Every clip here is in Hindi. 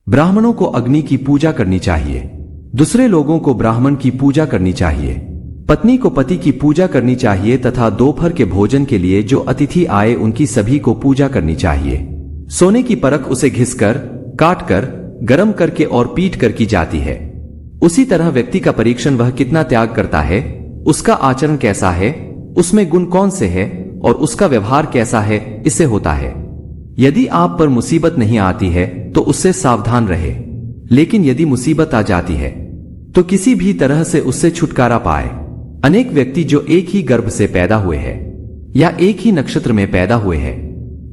ब्राह्मणों को अग्नि की पूजा करनी चाहिए। दूसरे लोगों को ब्राह्मण की पूजा करनी चाहिए। पत्नी को पति की पूजा करनी चाहिए तथा दोपहर के भोजन के लिए जो अतिथि आए उनकी सभी को पूजा करनी चाहिए। सोने की परख उसे घिसकर, काटकर, गर्म करके और पीट कर की जाती है। उसी तरह व्यक्ति का परीक्षण वह कितना त्याग करता है, उसका आचरण कैसा है, उसमें गुण कौन से है और उसका व्यवहार कैसा है, इससे होता है। यदि आप पर मुसीबत नहीं आती है तो उससे सावधान रहे, लेकिन यदि मुसीबत आ जाती है तो किसी भी तरह से उससे छुटकारा पाए। अनेक व्यक्ति जो एक ही गर्भ से पैदा हुए हैं या एक ही नक्षत्र में पैदा हुए हैं,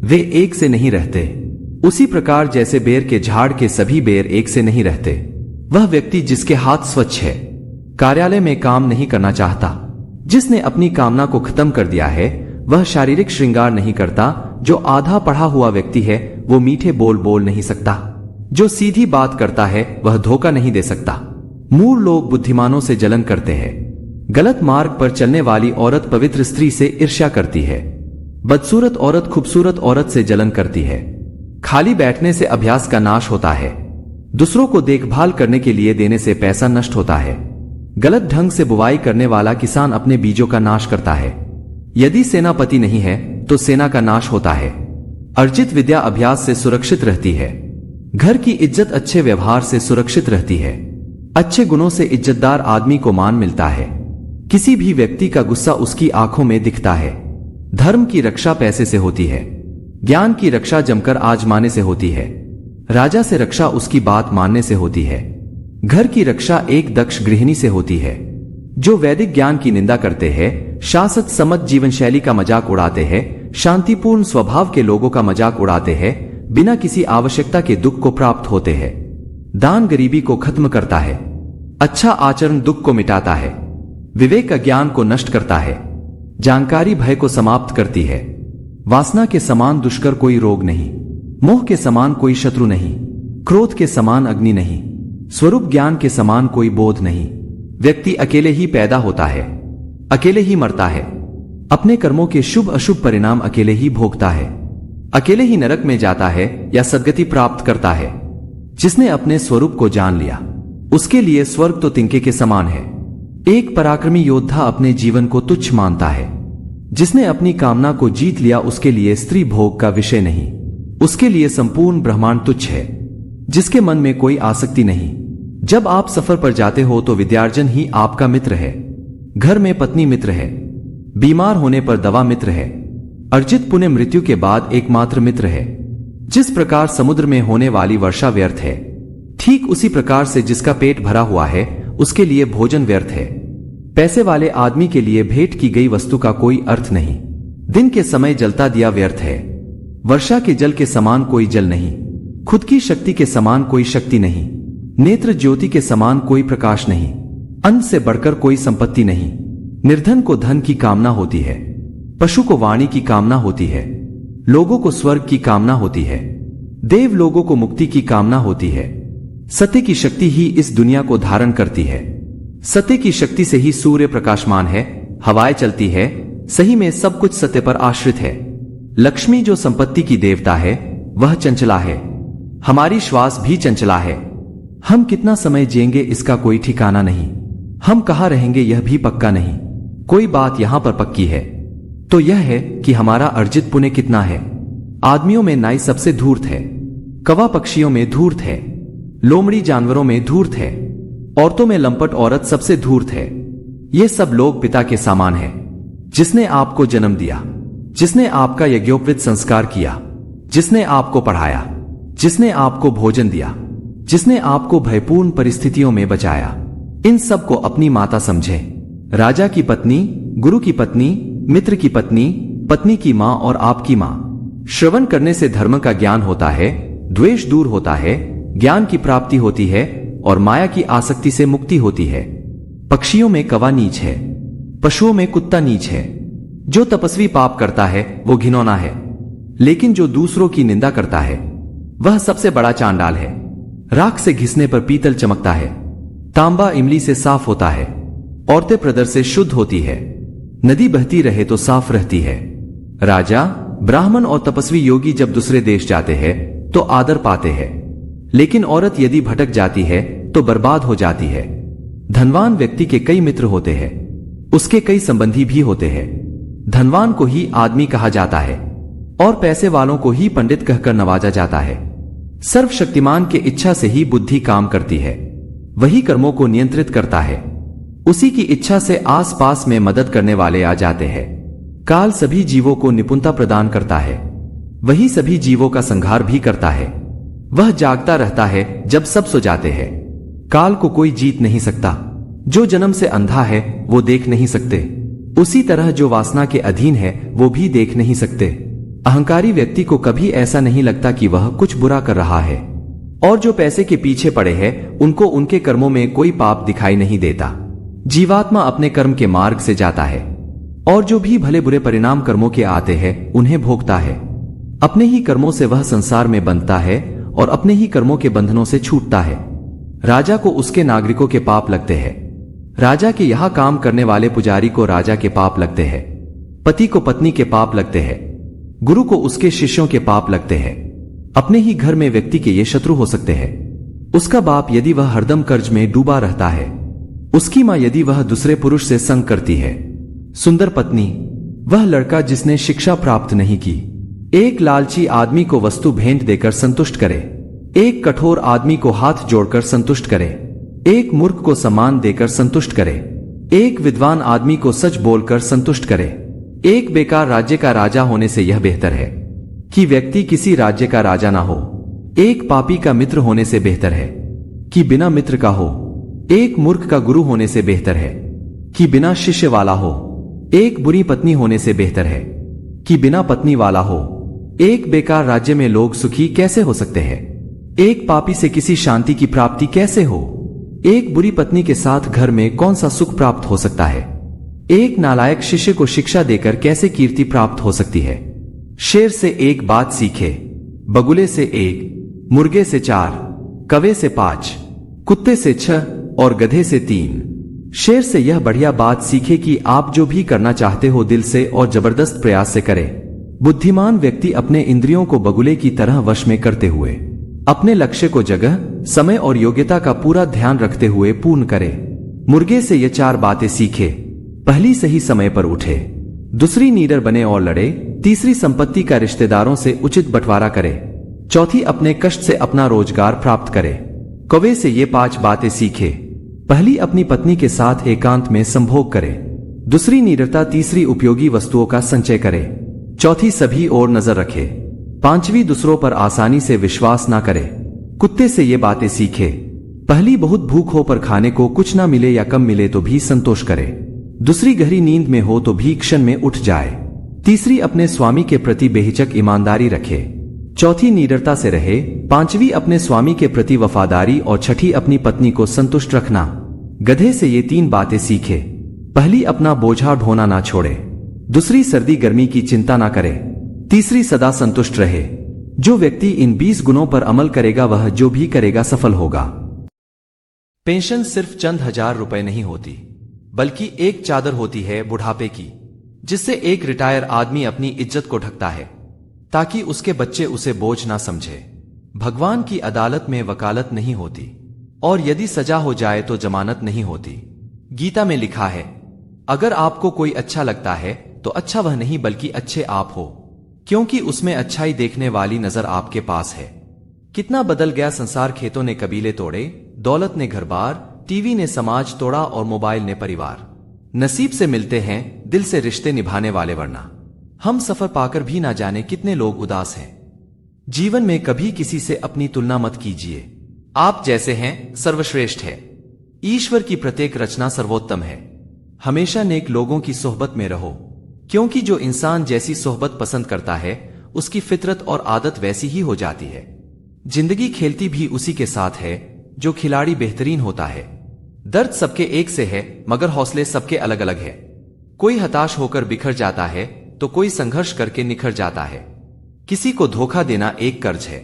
वे एक से नहीं रहते। उसी प्रकार जैसे बेर के झाड़ के सभी बेर एक से नहीं रहते। वह व्यक्ति जिसके हाथ स्वच्छ है, कार्यालय में काम नहीं करना चाहता, जिसने अपनी कामना को खत्म कर दिया है, वह शारीरिक श्रृंगार नहीं करता। जो आधा पढ़ा हुआ व्यक्ति है वो मीठे बोल नहीं सकता। जो सीधी बात करता है वह धोखा नहीं दे सकता। मूढ़ लोग बुद्धिमानों से जलन करते हैं। गलत मार्ग पर चलने वाली औरत पवित्र स्त्री से ईर्ष्या करती है। बदसूरत औरत खूबसूरत औरत से जलन करती है। खाली बैठने से अभ्यास का नाश होता है। दूसरों को देखभाल करने के लिए देने से पैसा नष्ट होता है। गलत ढंग से बुवाई करने वाला किसान अपने बीजों का नाश करता है। यदि सेनापति नहीं है तो सेना का नाश होता है। अर्जित विद्या अभ्यास से सुरक्षित रहती है। घर की इज्जत अच्छे व्यवहार से सुरक्षित रहती है। अच्छे गुणों से इज्जतदार आदमी को मान मिलता है। किसी भी व्यक्ति का गुस्सा उसकी आंखों में दिखता है। धर्म की रक्षा पैसे से होती है। ज्ञान की रक्षा जमकर आजमाने से होती है। राजा से रक्षा उसकी बात मानने से होती है। घर की रक्षा एक दक्ष गृहिणी से होती है। जो वैदिक ज्ञान की निंदा करते हैं, शासक सम्मत जीवन शैली का मजाक उड़ाते हैं, शांतिपूर्ण स्वभाव के लोगों का मजाक उड़ाते हैं, बिना किसी आवश्यकता के दुख को प्राप्त होते हैं। दान गरीबी को खत्म करता है। अच्छा आचरण दुख को मिटाता है। विवेक ज्ञान को नष्ट करता है। जानकारी भय को समाप्त करती है। वासना के समान दुष्कर कोई रोग नहीं। मोह के समान कोई शत्रु नहीं। क्रोध के समान अग्नि नहीं। स्वरूप ज्ञान के समान कोई बोध नहीं। व्यक्ति अकेले ही पैदा होता है, अकेले ही मरता है। अपने कर्मों के शुभ अशुभ परिणाम अकेले ही भोगता है। अकेले ही नरक में जाता है या सद्गति प्राप्त करता है। जिसने अपने स्वरूप को जान लिया उसके लिए स्वर्ग तो तिनके के समान है। एक पराक्रमी योद्धा अपने जीवन को तुच्छ मानता है। जिसने अपनी कामना को जीत लिया उसके लिए स्त्री भोग का विषय नहीं। उसके लिए संपूर्ण ब्रह्मांड तुच्छ है। जिसके मन में कोई आसक्ति नहीं। जब आप सफर पर जाते हो तो विद्यार्जन ही आपका मित्र है। घर में पत्नी मित्र है। बीमार होने पर दवा मित्र है। अर्जित पुण्य मृत्यु के बाद एकमात्र मित्र है। जिस प्रकार समुद्र में होने वाली वर्षा व्यर्थ है, ठीक उसी प्रकार से जिसका पेट भरा हुआ है उसके लिए भोजन व्यर्थ है। पैसे वाले आदमी के लिए भेंट की गई वस्तु का कोई अर्थ नहीं। दिन के समय जलता दिया व्यर्थ है। वर्षा के जल के समान कोई जल नहीं। खुद की शक्ति के समान कोई शक्ति नहीं। नेत्र ज्योति के समान कोई प्रकाश नहीं। अन्न से बढ़कर कोई संपत्ति नहीं। निर्धन को धन की कामना होती है। पशु को वाणी की कामना होती है। लोगों को स्वर्ग की कामना होती है। देव लोगों को मुक्ति की कामना होती है। सत्य की शक्ति ही इस दुनिया को धारण करती है। सत्य की शक्ति से ही सूर्य प्रकाशमान है, हवाएं चलती है। सही में सब कुछ सत्य पर आश्रित है। लक्ष्मी जो संपत्ति की देवता है वह चंचला है। हमारी श्वास भी चंचला है। हम कितना समय जिएंगे इसका कोई ठिकाना नहीं। हम कहाँ रहेंगे यह भी पक्का नहीं। कोई बात यहां पर पक्की है तो यह है कि हमारा अर्जित पुण्य कितना है। आदमियों में नाई सबसे धूर्त है। कौवा पक्षियों में धूर्त है। लोमड़ी जानवरों में धूर्त है। औरतों में लंपट औरत सबसे धूर्त है। ये सब लोग पिता के समान है, जिसने आपको जन्म दिया, जिसने आपका यज्ञोपवीत संस्कार किया, जिसने आपको पढ़ाया, जिसने आपको भोजन दिया, जिसने आपको भयपूर्ण परिस्थितियों में बचाया। इन सब को अपनी माता समझे। राजा की पत्नी, गुरु की पत्नी, मित्र की पत्नी, पत्नी की मां और आपकी मां। श्रवण करने से धर्म का ज्ञान होता है, द्वेष दूर होता है, ज्ञान की प्राप्ति होती है और माया की आसक्ति से मुक्ति होती है। पक्षियों में कौवा नीच है, पशुओं में कुत्ता नीच है। जो तपस्वी पाप करता है वो घिनौना है, लेकिन जो दूसरों की निंदा करता है वह सबसे बड़ा चांडाल है। राख से घिसने पर पीतल चमकता है। तांबा इमली से साफ होता है। औरतें प्रदर से शुद्ध होती है। नदी बहती रहे तो साफ रहती है। राजा, ब्राह्मण और तपस्वी योगी जब दूसरे देश जाते हैं तो आदर पाते हैं, लेकिन औरत यदि भटक जाती है तो बर्बाद हो जाती है। धनवान व्यक्ति के कई मित्र होते हैं, उसके कई संबंधी भी होते हैं। धनवान को ही आदमी कहा जाता है और पैसे वालों को ही पंडित कहकर नवाजा जाता है। सर्वशक्तिमान के इच्छा से ही बुद्धि काम करती है, वही कर्मों को नियंत्रित करता है। उसी की इच्छा से आसपास में मदद करने वाले आ जाते हैं। काल सभी जीवों को निपुणता प्रदान करता है, वही सभी जीवों का संहार भी करता है। वह जागता रहता है जब सब सो जाते हैं। काल को कोई जीत नहीं सकता। जो जन्म से अंधा है वो देख नहीं सकते, उसी तरह जो वासना के अधीन है वो भी देख नहीं सकते। अहंकारी व्यक्ति को कभी ऐसा नहीं लगता कि वह कुछ बुरा कर रहा है, और जो पैसे के पीछे पड़े हैं उनको उनके कर्मों में कोई पाप दिखाई नहीं देता। जीवात्मा अपने कर्म के मार्ग से जाता है और जो भी भले बुरे परिणाम कर्मों के आते हैं उन्हें भोगता है। अपने ही कर्मों से वह संसार में बंधता है और अपने ही कर्मों के बंधनों से छूटता है। राजा को उसके नागरिकों के पाप लगते हैं, राजा के यहाँ काम करने वाले पुजारी को राजा के पाप लगते हैं, पति को पत्नी के पाप लगते हैं, गुरु को उसके शिष्यों के पाप लगते हैं। अपने ही घर में व्यक्ति के ये शत्रु हो सकते हैं। उसका बाप यदि वह हरदम कर्ज में डूबा रहता है, उसकी मां यदि वह दूसरे पुरुष से संग करती है, सुंदर पत्नी वह लड़का जिसने शिक्षा प्राप्त नहीं की। एक लालची आदमी को वस्तु भेंट देकर संतुष्ट करे, एक कठोर आदमी को हाथ जोड़कर संतुष्ट करे, एक मूर्ख को सम्मान देकर संतुष्ट करे, एक विद्वान आदमी को सच बोलकर संतुष्ट करे। एक बेकार राज्य का राजा होने से यह बेहतर है कि व्यक्ति किसी राज्य का राजा ना हो। एक पापी का मित्र होने से बेहतर है कि बिना मित्र का हो। एक मूर्ख का गुरु होने से बेहतर है कि बिना शिष्य वाला हो। एक बुरी पत्नी होने से बेहतर है कि बिना पत्नी वाला हो। एक बेकार राज्य में लोग सुखी कैसे हो सकते हैं? एक पापी से किसी शांति की प्राप्ति कैसे हो? एक बुरी पत्नी के साथ घर में कौन सा सुख प्राप्त हो सकता है? एक नालायक शिष्य को शिक्षा देकर कैसे कीर्ति प्राप्त हो सकती है? शेर से एक बात सीखे, बगुले से एक, मुर्गे से 4, कौवे से 5, कुत्ते से 6 और गधे से 3। शेर से यह बढ़िया बात सीखे कि आप जो भी करना चाहते हो दिल से और जबरदस्त प्रयास से करें। बुद्धिमान व्यक्ति अपने इंद्रियों को बगुले की तरह वश में करते हुए अपने लक्ष्य को जगह, समय और योग्यता का पूरा ध्यान रखते हुए पूर्ण करे। मुर्गे से ये 4 बातें सीखे। पहली, सही समय पर उठे। दूसरी, नीडर बने और लड़े। तीसरी, संपत्ति का रिश्तेदारों से उचित बंटवारा करे। चौथी, अपने कष्ट से अपना रोजगार प्राप्त करे। कौवे से ये 5 बातें सीखे। पहली, अपनी पत्नी के साथ एकांत में संभोग करे। दूसरी, नीडरता। तीसरी, उपयोगी वस्तुओं का संचय करे। चौथी, सभी और नजर रखे। पांचवी, दूसरों पर आसानी से विश्वास ना करे। कुत्ते से ये बातें सीखे। पहली, बहुत भूख हो पर खाने को कुछ ना मिले या कम मिले तो भी संतोष करे। दूसरी, गहरी नींद में हो तो भी क्षण में उठ जाए। तीसरी, अपने स्वामी के प्रति बेहिचक ईमानदारी रखे। चौथी, नीडरता से रहे। पांचवी, अपने स्वामी के प्रति वफादारी और छठी, अपनी पत्नी को संतुष्ट रखना। गधे से ये 3 बातें सीखे। पहली, अपना बोझा ढोना ना छोड़े। दूसरी, सर्दी गर्मी की चिंता ना करे। तीसरी, सदा संतुष्ट रहे। जो व्यक्ति इन 20 गुणों पर अमल करेगा वह जो भी करेगा सफल होगा। पेंशन सिर्फ चंद हजार रुपए नहीं होती, बल्कि एक चादर होती है बुढ़ापे की, जिससे एक रिटायर आदमी अपनी इज्जत को ढकता है ताकि उसके बच्चे उसे बोझ ना समझे। भगवान की अदालत में वकालत नहीं होती और यदि सजा हो जाए तो जमानत नहीं होती। गीता में लिखा है, अगर आपको कोई अच्छा लगता है तो अच्छा वह नहीं बल्कि अच्छे आप हो, क्योंकि उसमें अच्छाई देखने वाली नजर आपके पास है। कितना बदल गया संसार। खेतों ने कबीले तोड़े, दौलत ने घर बार, टीवी ने समाज तोड़ा और मोबाइल ने परिवार। नसीब से मिलते हैं दिल से रिश्ते निभाने वाले, वरना हम सफर पाकर भी ना जाने कितने लोग उदास हैं। जीवन में कभी किसी से अपनी तुलना मत कीजिए। आप जैसे हैं सर्वश्रेष्ठ है। ईश्वर की प्रत्येक रचना सर्वोत्तम है। हमेशा नेक लोगों की सोहबत में रहो, क्योंकि जो इंसान जैसी सोहबत पसंद करता है उसकी फितरत और आदत वैसी ही हो जाती है। जिंदगी खेलती भी उसी के साथ है जो खिलाड़ी बेहतरीन होता है। दर्द सबके एक से है मगर हौसले सबके अलग अलग है। कोई हताश होकर बिखर जाता है तो कोई संघर्ष करके निखर जाता है। किसी को धोखा देना एक कर्ज है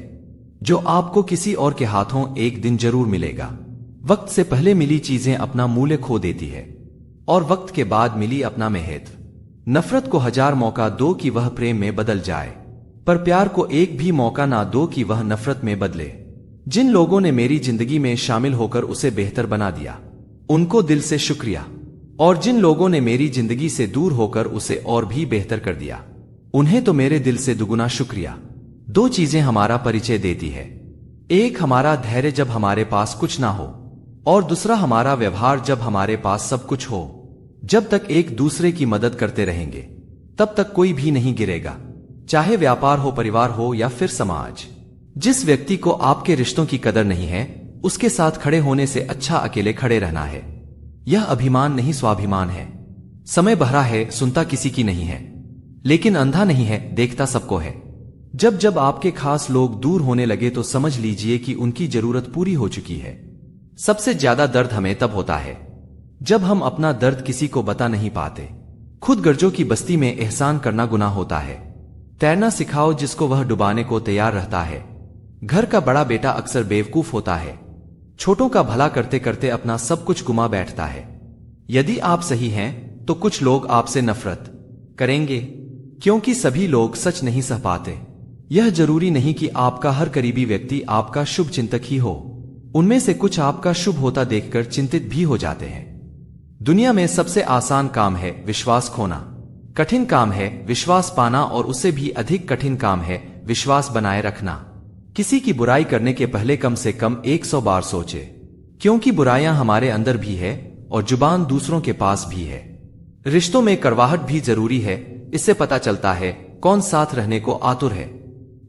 जो आपको किसी और के हाथों एक दिन जरूर मिलेगा। वक्त से पहले मिली चीजें अपना मूल्य खो देती है और वक्त के बाद मिली अपना महत्व। नफरत को 1000 मौका दो कि वह प्रेम में बदल जाए, पर प्यार को एक भी मौका ना दो कि वह नफरत में बदले। जिन लोगों ने मेरी जिंदगी में शामिल होकर उसे बेहतर बना दिया, उनको दिल से शुक्रिया। और जिन लोगों ने मेरी जिंदगी से दूर होकर उसे और भी बेहतर कर दिया, उन्हें तो मेरे दिल से दुगुना शुक्रिया। दो चीजें हमारा परिचय देती है, एक हमारा धैर्य जब हमारे पास कुछ ना हो, और दूसरा हमारा व्यवहार जब हमारे पास सब कुछ हो। जब तक एक दूसरे की मदद करते रहेंगे, तब तक कोई भी नहीं गिरेगा, चाहे व्यापार हो, परिवार हो या फिर समाज। जिस व्यक्ति को आपके रिश्तों की कदर नहीं है, उसके साथ खड़े होने से अच्छा अकेले खड़े रहना है। यह अभिमान नहीं, स्वाभिमान है। समय बहरा है, सुनता किसी की नहीं है, लेकिन अंधा नहीं है, देखता सबको है। जब जब आपके खास लोग दूर होने लगे तो समझ लीजिए कि उनकी जरूरत पूरी हो चुकी है। सबसे ज्यादा दर्द हमें तब होता है जब हम अपना दर्द किसी को बता नहीं पाते। खुद गर्जों की बस्ती में एहसान करना गुनाह होता है। तैरना सिखाओ जिसको वह डुबाने को तैयार रहता है। घर का बड़ा बेटा अक्सर बेवकूफ होता है, छोटों का भला करते करते अपना सब कुछ गुमा बैठता है। यदि आप सही हैं तो कुछ लोग आपसे नफरत करेंगे, क्योंकि सभी लोग सच नहीं सह पाते। यह जरूरी नहीं कि आपका हर करीबी व्यक्ति आपका शुभ चिंतक ही हो, उनमें से कुछ आपका शुभ होता देखकर चिंतित भी हो जाते हैं। दुनिया में सबसे आसान काम है विश्वास खोना, कठिन काम है विश्वास पाना, और उससे भी अधिक कठिन काम है विश्वास बनाए रखना। किसी की बुराई करने के पहले कम से कम 100 बार सोचे, क्योंकि बुराइयां हमारे अंदर भी है और जुबान दूसरों के पास भी है। रिश्तों में कड़वाहट भी जरूरी है, इससे पता चलता है कौन साथ रहने को आतुर है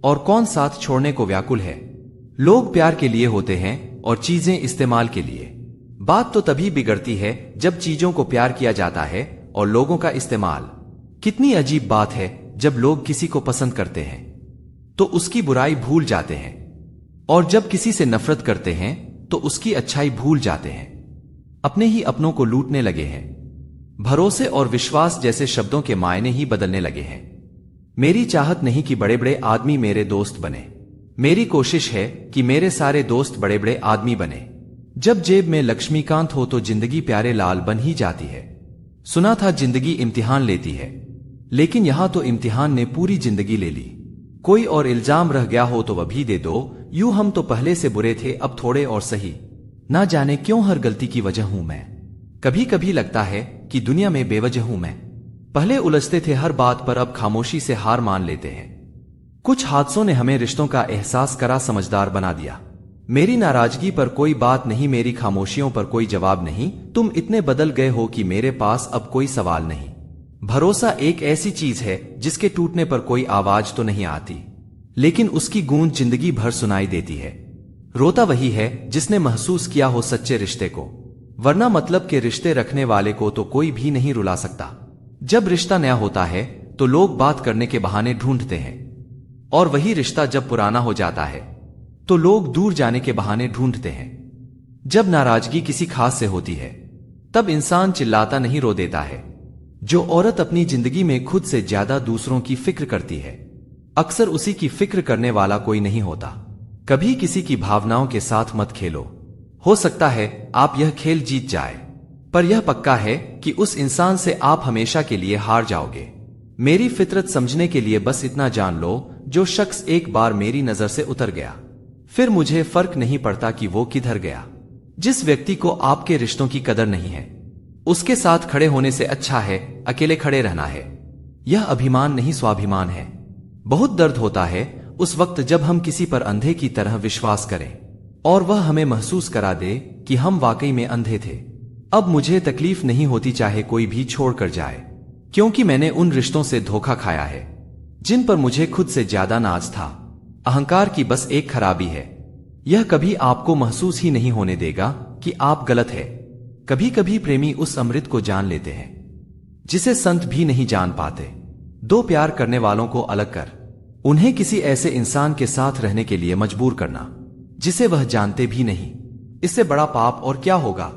और कौन साथ छोड़ने को व्याकुल है। लोग प्यार के लिए होते हैं और चीजें इस्तेमाल के लिए। बात तो तभी बिगड़ती है जब चीजों को प्यार किया जाता है और लोगों का इस्तेमाल। कितनी अजीब बात है, जब लोग किसी को पसंद करते हैं तो उसकी बुराई भूल जाते हैं, और जब किसी से नफरत करते हैं तो उसकी अच्छाई भूल जाते हैं। अपने ही अपनों को लूटने लगे हैं। भरोसे और विश्वास जैसे शब्दों के मायने ही बदलने लगे हैं। मेरी चाहत नहीं कि बड़े बड़े आदमी मेरे दोस्त बने, मेरी कोशिश है कि मेरे सारे दोस्त बड़े बड़े आदमी बने। जब जेब में लक्ष्मीकांत हो तो जिंदगी प्यारे लाल बन ही जाती है। सुना था जिंदगी इम्तिहान लेती है, लेकिन यहां तो इम्तिहान ने पूरी जिंदगी ले ली। कोई और इल्जाम रह गया हो तो वह भी दे दो, यूं हम तो पहले से बुरे थे, अब थोड़े और सही। ना जाने क्यों हर गलती की वजह हूं मैं। कभी कभी लगता है कि दुनिया में बेवजह हूं मैं। पहले उलझते थे हर बात पर, अब खामोशी से हार मान लेते हैं। कुछ हादसों ने हमें रिश्तों का एहसास करा, समझदार बना दिया। मेरी नाराजगी पर कोई बात नहीं, मेरी खामोशियों पर कोई जवाब नहीं। तुम इतने बदल गए हो कि मेरे पास अब कोई सवाल नहीं। भरोसा एक ऐसी चीज है जिसके टूटने पर कोई आवाज तो नहीं आती, लेकिन उसकी गूंज जिंदगी भर सुनाई देती है। रोता वही है जिसने महसूस किया हो सच्चे रिश्ते को, वरना मतलब के रिश्ते रखने वाले को तो कोई भी नहीं रुला सकता। जब रिश्ता नया होता है तो लोग बात करने के बहाने ढूंढते हैं, और वही रिश्ता जब पुराना हो जाता है तो लोग दूर जाने के बहाने ढूंढते हैं। जब नाराजगी किसी खास से होती है तब इंसान चिल्लाता नहीं, रो देता है। जो औरत अपनी जिंदगी में खुद से ज्यादा दूसरों की फिक्र करती है, अक्सर उसी की फिक्र करने वाला कोई नहीं होता। कभी किसी की भावनाओं के साथ मत खेलो। हो सकता है आप यह खेल जीत जाए, पर यह पक्का है कि उस इंसान से आप हमेशा के लिए हार जाओगे। मेरी फितरत समझने के लिए बस इतना जान लो, जो शख्स एक बार मेरी नजर से उतर गया, फिर मुझे फर्क नहीं पड़ता कि वो किधर गया। जिस व्यक्ति को आपके रिश्तों की कदर नहीं है, उसके साथ खड़े होने से अच्छा है अकेले खड़े रहना है। यह अभिमान नहीं, स्वाभिमान है। बहुत दर्द होता है उस वक्त जब हम किसी पर अंधे की तरह विश्वास करें और वह हमें महसूस करा दे कि हम वाकई में अंधे थे। अब मुझे तकलीफ नहीं होती चाहे कोई भी छोड़कर जाए, क्योंकि मैंने उन रिश्तों से धोखा खाया है जिन पर मुझे खुद से ज्यादा नाज था। अहंकार की बस एक खराबी है, यह कभी आपको महसूस ही नहीं होने देगा कि आप गलत है। कभी कभी प्रेमी उस अमृत को जान लेते हैं जिसे संत भी नहीं जान पाते। दो प्यार करने वालों को अलग कर उन्हें किसी ऐसे इंसान के साथ रहने के लिए मजबूर करना जिसे वह जानते भी नहीं, इससे बड़ा पाप और क्या होगा।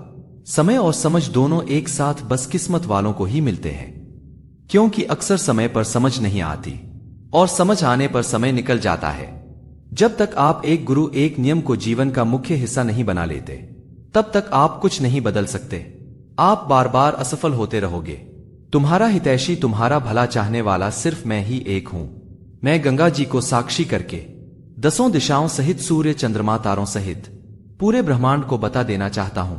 समय और समझ दोनों एक साथ बस किस्मत वालों को ही मिलते हैं, क्योंकि अक्सर समय पर समझ नहीं आती और समझ आने पर समय निकल जाता है। जब तक आप एक गुरु, एक नियम को जीवन का मुख्य हिस्सा नहीं बना लेते, तब तक आप कुछ नहीं बदल सकते। आप बार बार असफल होते रहोगे। तुम्हारा हितैषी, तुम्हारा भला चाहने वाला सिर्फ मैं ही एक हूं। मैं गंगा जी को साक्षी करके 10 दिशाओं सहित सूर्य चंद्रमा तारों सहित पूरे ब्रह्मांड को बता देना चाहता हूं।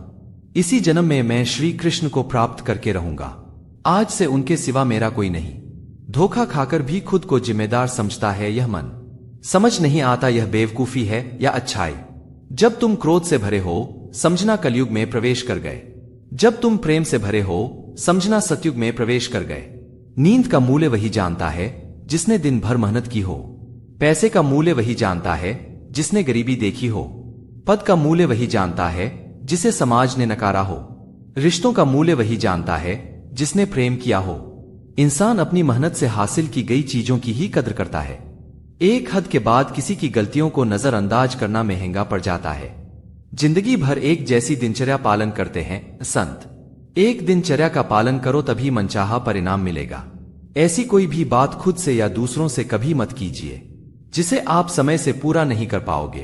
इसी जन्म में मैं श्री कृष्ण को प्राप्त करके रहूंगा। आज से उनके सिवा मेरा कोई नहीं। धोखा खाकर भी खुद को जिम्मेदार समझता है यह मन। समझ नहीं आता यह बेवकूफी है या अच्छाई। जब तुम क्रोध से भरे हो समझना कलयुग में प्रवेश कर गए। जब तुम प्रेम से भरे हो समझना सतयुग में प्रवेश कर गए। नींद का मूल्य वही जानता है जिसने दिन भर मेहनत की हो। पैसे का मूल्य वही जानता है जिसने गरीबी देखी हो। पद का मूल्य वही जानता है जिसे समाज ने नकारा हो। रिश्तों का मूल्य वही जानता है जिसने प्रेम किया हो। इंसान अपनी मेहनत से हासिल की गई चीजों की ही कद्र करता है। एक हद के बाद किसी की गलतियों को नजरअंदाज करना महंगा पड़ जाता है। जिंदगी भर एक जैसी दिनचर्या पालन करते हैं संत। एक दिनचर्या का पालन करो तभी मनचाहा परिणाम मिलेगा। ऐसी कोई भी बात खुद से या दूसरों से कभी मत कीजिए जिसे आप समय से पूरा नहीं कर पाओगे,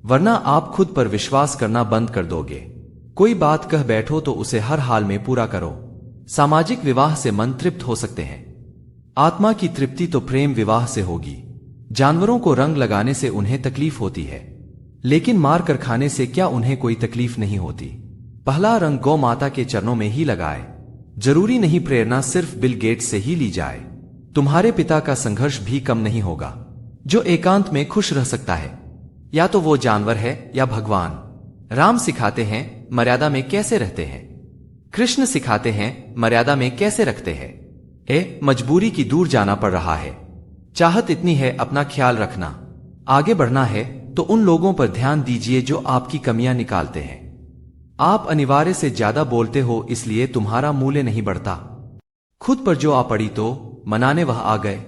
वरना आप खुद पर विश्वास करना बंद कर दोगे। कोई बात कह बैठो तो उसे हर हाल में पूरा करो। सामाजिक विवाह से मन तृप्त हो सकते हैं, आत्मा की तृप्ति तो प्रेम विवाह से होगी। जानवरों को रंग लगाने से उन्हें तकलीफ होती है, लेकिन मार कर खाने से क्या उन्हें कोई तकलीफ नहीं होती। पहला रंग गौ माता के चरणों में ही लगाए। जरूरी नहीं प्रेरणा सिर्फ बिल गेट्स से ही ली जाए। तुम्हारे पिता का संघर्ष भी कम नहीं होगा। जो एकांत में खुश रह सकता है या तो वो जानवर है या भगवान। राम सिखाते हैं मर्यादा में कैसे रहते हैं। कृष्ण सिखाते हैं मर्यादा में कैसे रखते हैं। मजबूरी की दूर जाना पड़ रहा है, चाहत इतनी है अपना ख्याल रखना। आगे बढ़ना है तो उन लोगों पर ध्यान दीजिए जो आपकी कमियां निकालते हैं। आप अनिवार्य से ज्यादा बोलते हो इसलिए तुम्हारा मूल्य नहीं बढ़ता। खुद पर जो आ पड़ी तो मनाने वह आ गए।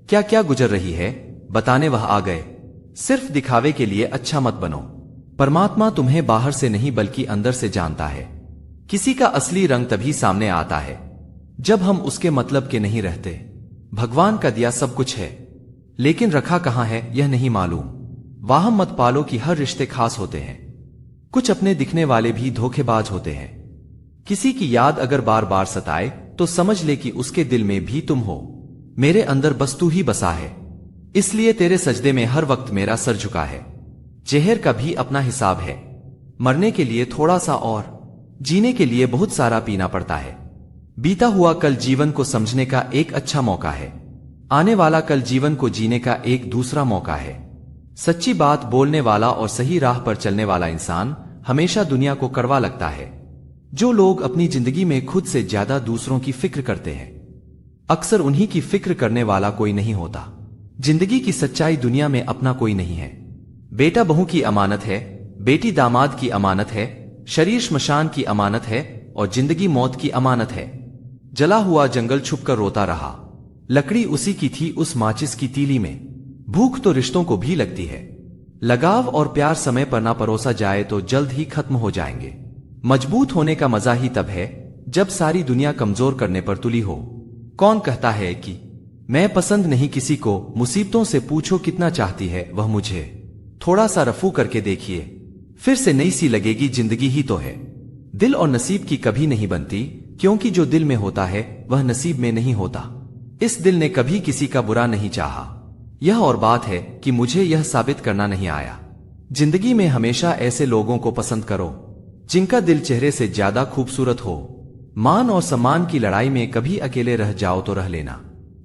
क्या क्या गुजर रही है बताने वह आ गए। सिर्फ दिखावे के लिए अच्छा मत बनो। परमात्मा तुम्हें बाहर से नहीं बल्कि अंदर से जानता है। किसी का असली रंग तभी सामने आता है जब हम उसके मतलब के नहीं रहते। भगवान का दिया सब कुछ है, लेकिन रखा कहां है यह नहीं मालूम। वाहम मत पालो कि हर रिश्ते खास होते हैं। कुछ अपने दिखने वाले भी धोखेबाज होते हैं। किसी की याद अगर बार बार सताए तो समझ ले कि उसके दिल में भी तुम हो। मेरे अंदर बस तू ही बसा है, इसलिए तेरे सजदे में हर वक्त मेरा सर झुका है। जहर का भी अपना हिसाब है। मरने के लिए थोड़ा सा और जीने के लिए बहुत सारा पीना पड़ता है। बीता हुआ कल जीवन को समझने का एक अच्छा मौका है। आने वाला कल जीवन को जीने का एक दूसरा मौका है। सच्ची बात बोलने वाला और सही राह पर चलने वाला इंसान हमेशा दुनिया को कड़वा लगता है। जो लोग अपनी जिंदगी में खुद से ज्यादा दूसरों की फिक्र करते हैं, अक्सर उन्हीं की फिक्र करने वाला कोई नहीं होता। जिंदगी की सच्चाई दुनिया में अपना कोई नहीं है। बेटा बहू की अमानत है, बेटी दामाद की अमानत है, शरीर श्मशान की अमानत है और जिंदगी मौत की अमानत है। जला हुआ जंगल छुपकर रोता रहा, लकड़ी उसी की थी उस माचिस की तीली में। भूख तो रिश्तों को भी लगती है। लगाव और प्यार समय पर ना परोसा जाए तो जल्द ही खत्म हो जाएंगे। मजबूत होने का मजा ही तब है जब सारी दुनिया कमजोर करने पर तुली हो। कौन कहता है कि मैं पसंद नहीं किसी को, मुसीबतों से पूछो कितना चाहती है वह मुझे। थोड़ा सा रफू करके देखिए, फिर से नई सी लगेगी जिंदगी ही तो है। दिल और नसीब की कभी नहीं बनती, क्योंकि जो दिल में होता है वह नसीब में नहीं होता। इस दिल ने कभी किसी का बुरा नहीं चाहा। यह और बात है कि मुझे यह साबित करना नहीं आया। जिंदगी में हमेशा ऐसे लोगों को पसंद करो जिनका दिल चेहरे से ज्यादा खूबसूरत हो। मान और सम्मान की लड़ाई में कभी अकेले रह जाओ तो रह लेना,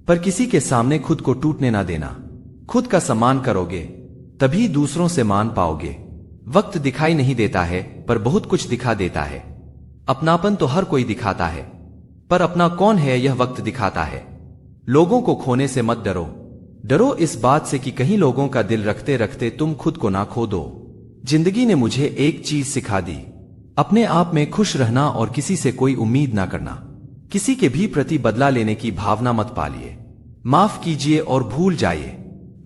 पर किसी के सामने खुद को टूटने ना देना। खुद का सम्मान करोगे तभी दूसरों से मान पाओगे। वक्त दिखाई नहीं देता है पर बहुत कुछ दिखा देता है। अपनापन तो हर कोई दिखाता है, पर अपना कौन है यह वक्त दिखाता है। लोगों को खोने से मत डरो। डरो इस बात से कि कहीं लोगों का दिल रखते रखते तुम खुद को ना खो दो। जिंदगी ने मुझे एक चीज सिखा दी, अपने आप में खुश रहना और किसी से कोई उम्मीद ना करना। किसी के भी प्रति बदला लेने की भावना मत पालिए। माफ कीजिए और भूल जाइए।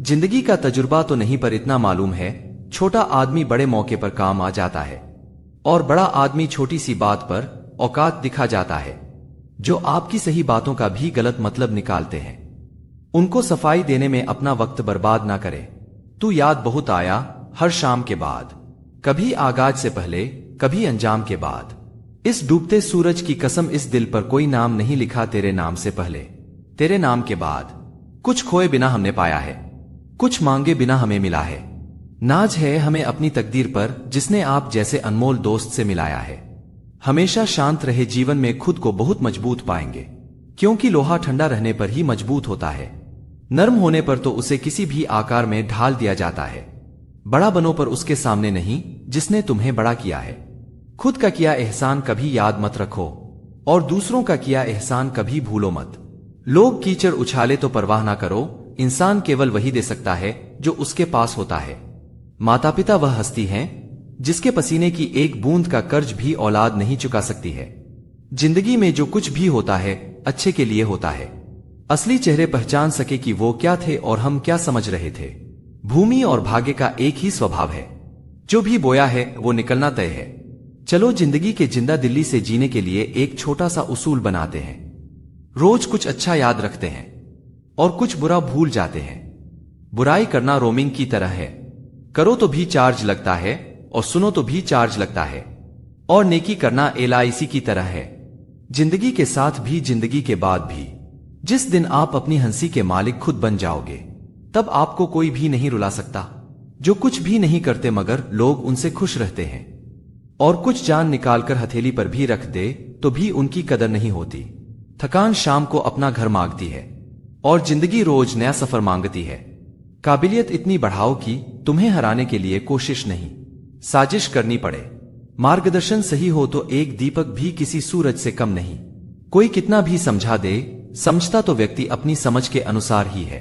जिंदगी का तजुर्बा तो नहीं, पर इतना मालूम है छोटा आदमी बड़े मौके पर काम आ जाता है और बड़ा आदमी छोटी सी बात पर औकात दिखा जाता है। जो आपकी सही बातों का भी गलत मतलब निकालते हैं, उनको सफाई देने में अपना वक्त बर्बाद ना करे। तू याद बहुत आया हर शाम के बाद, कभी आगाज से पहले कभी अंजाम के बाद। इस डूबते सूरज की कसम, इस दिल पर कोई नाम नहीं लिखा तेरे नाम से पहले, तेरे नाम के बाद। कुछ खोए बिना हमने पाया है, कुछ मांगे बिना हमें मिला है। नाज है हमें अपनी तकदीर पर, जिसने आप जैसे अनमोल दोस्त से मिलाया है। हमेशा शांत रहे, जीवन में खुद को बहुत मजबूत पाएंगे, क्योंकि लोहा ठंडा रहने पर ही मजबूत होता है। नर्म होने पर तो उसे किसी भी आकार में ढाल दिया जाता है। बड़ा बनो पर उसके सामने नहीं जिसने तुम्हें बड़ा किया है। खुद का किया एहसान कभी याद मत रखो और दूसरों का किया एहसान कभी भूलो मत। लोग कीचड़ उछाले तो परवाह ना करो, इंसान केवल वही दे सकता है जो उसके पास होता है। माता पिता वह हस्ती हैं जिसके पसीने की एक बूंद का कर्ज भी औलाद नहीं चुका सकती है। जिंदगी में जो कुछ भी होता है अच्छे के लिए होता है। असली चेहरे पहचान सके कि वो क्या थे और हम क्या समझ रहे थे। भूमि और भाग्य का एक ही स्वभाव है, जो भी बोया है वो निकलना तय है। चलो जिंदगी के जिंदा दिल्ली से जीने के लिए एक छोटा सा उसूल बनाते हैं। रोज कुछ अच्छा याद रखते हैं और कुछ बुरा भूल जाते हैं। बुराई करना रोमिंग की तरह है, करो तो भी चार्ज लगता है और सुनो तो भी चार्ज लगता है। और नेकी करना LIC की तरह है, जिंदगी के साथ भी जिंदगी के बाद भी। जिस दिन आप अपनी हंसी के मालिक खुद बन जाओगे, तब आपको कोई भी नहीं रुला सकता। जो कुछ भी नहीं करते मगर लोग उनसे खुश रहते हैं, और कुछ जान निकालकर हथेली पर भी रख दे तो भी उनकी कदर नहीं होती। थकान शाम को अपना घर मांगती है और जिंदगी रोज नया सफर मांगती है। काबिलियत इतनी बढ़ाओ कि तुम्हें हराने के लिए कोशिश नहीं, साजिश करनी पड़े। मार्गदर्शन सही हो तो एक दीपक भी किसी सूरज से कम नहीं। कोई कितना भी समझा दे, समझता तो व्यक्ति अपनी समझ के अनुसार ही है।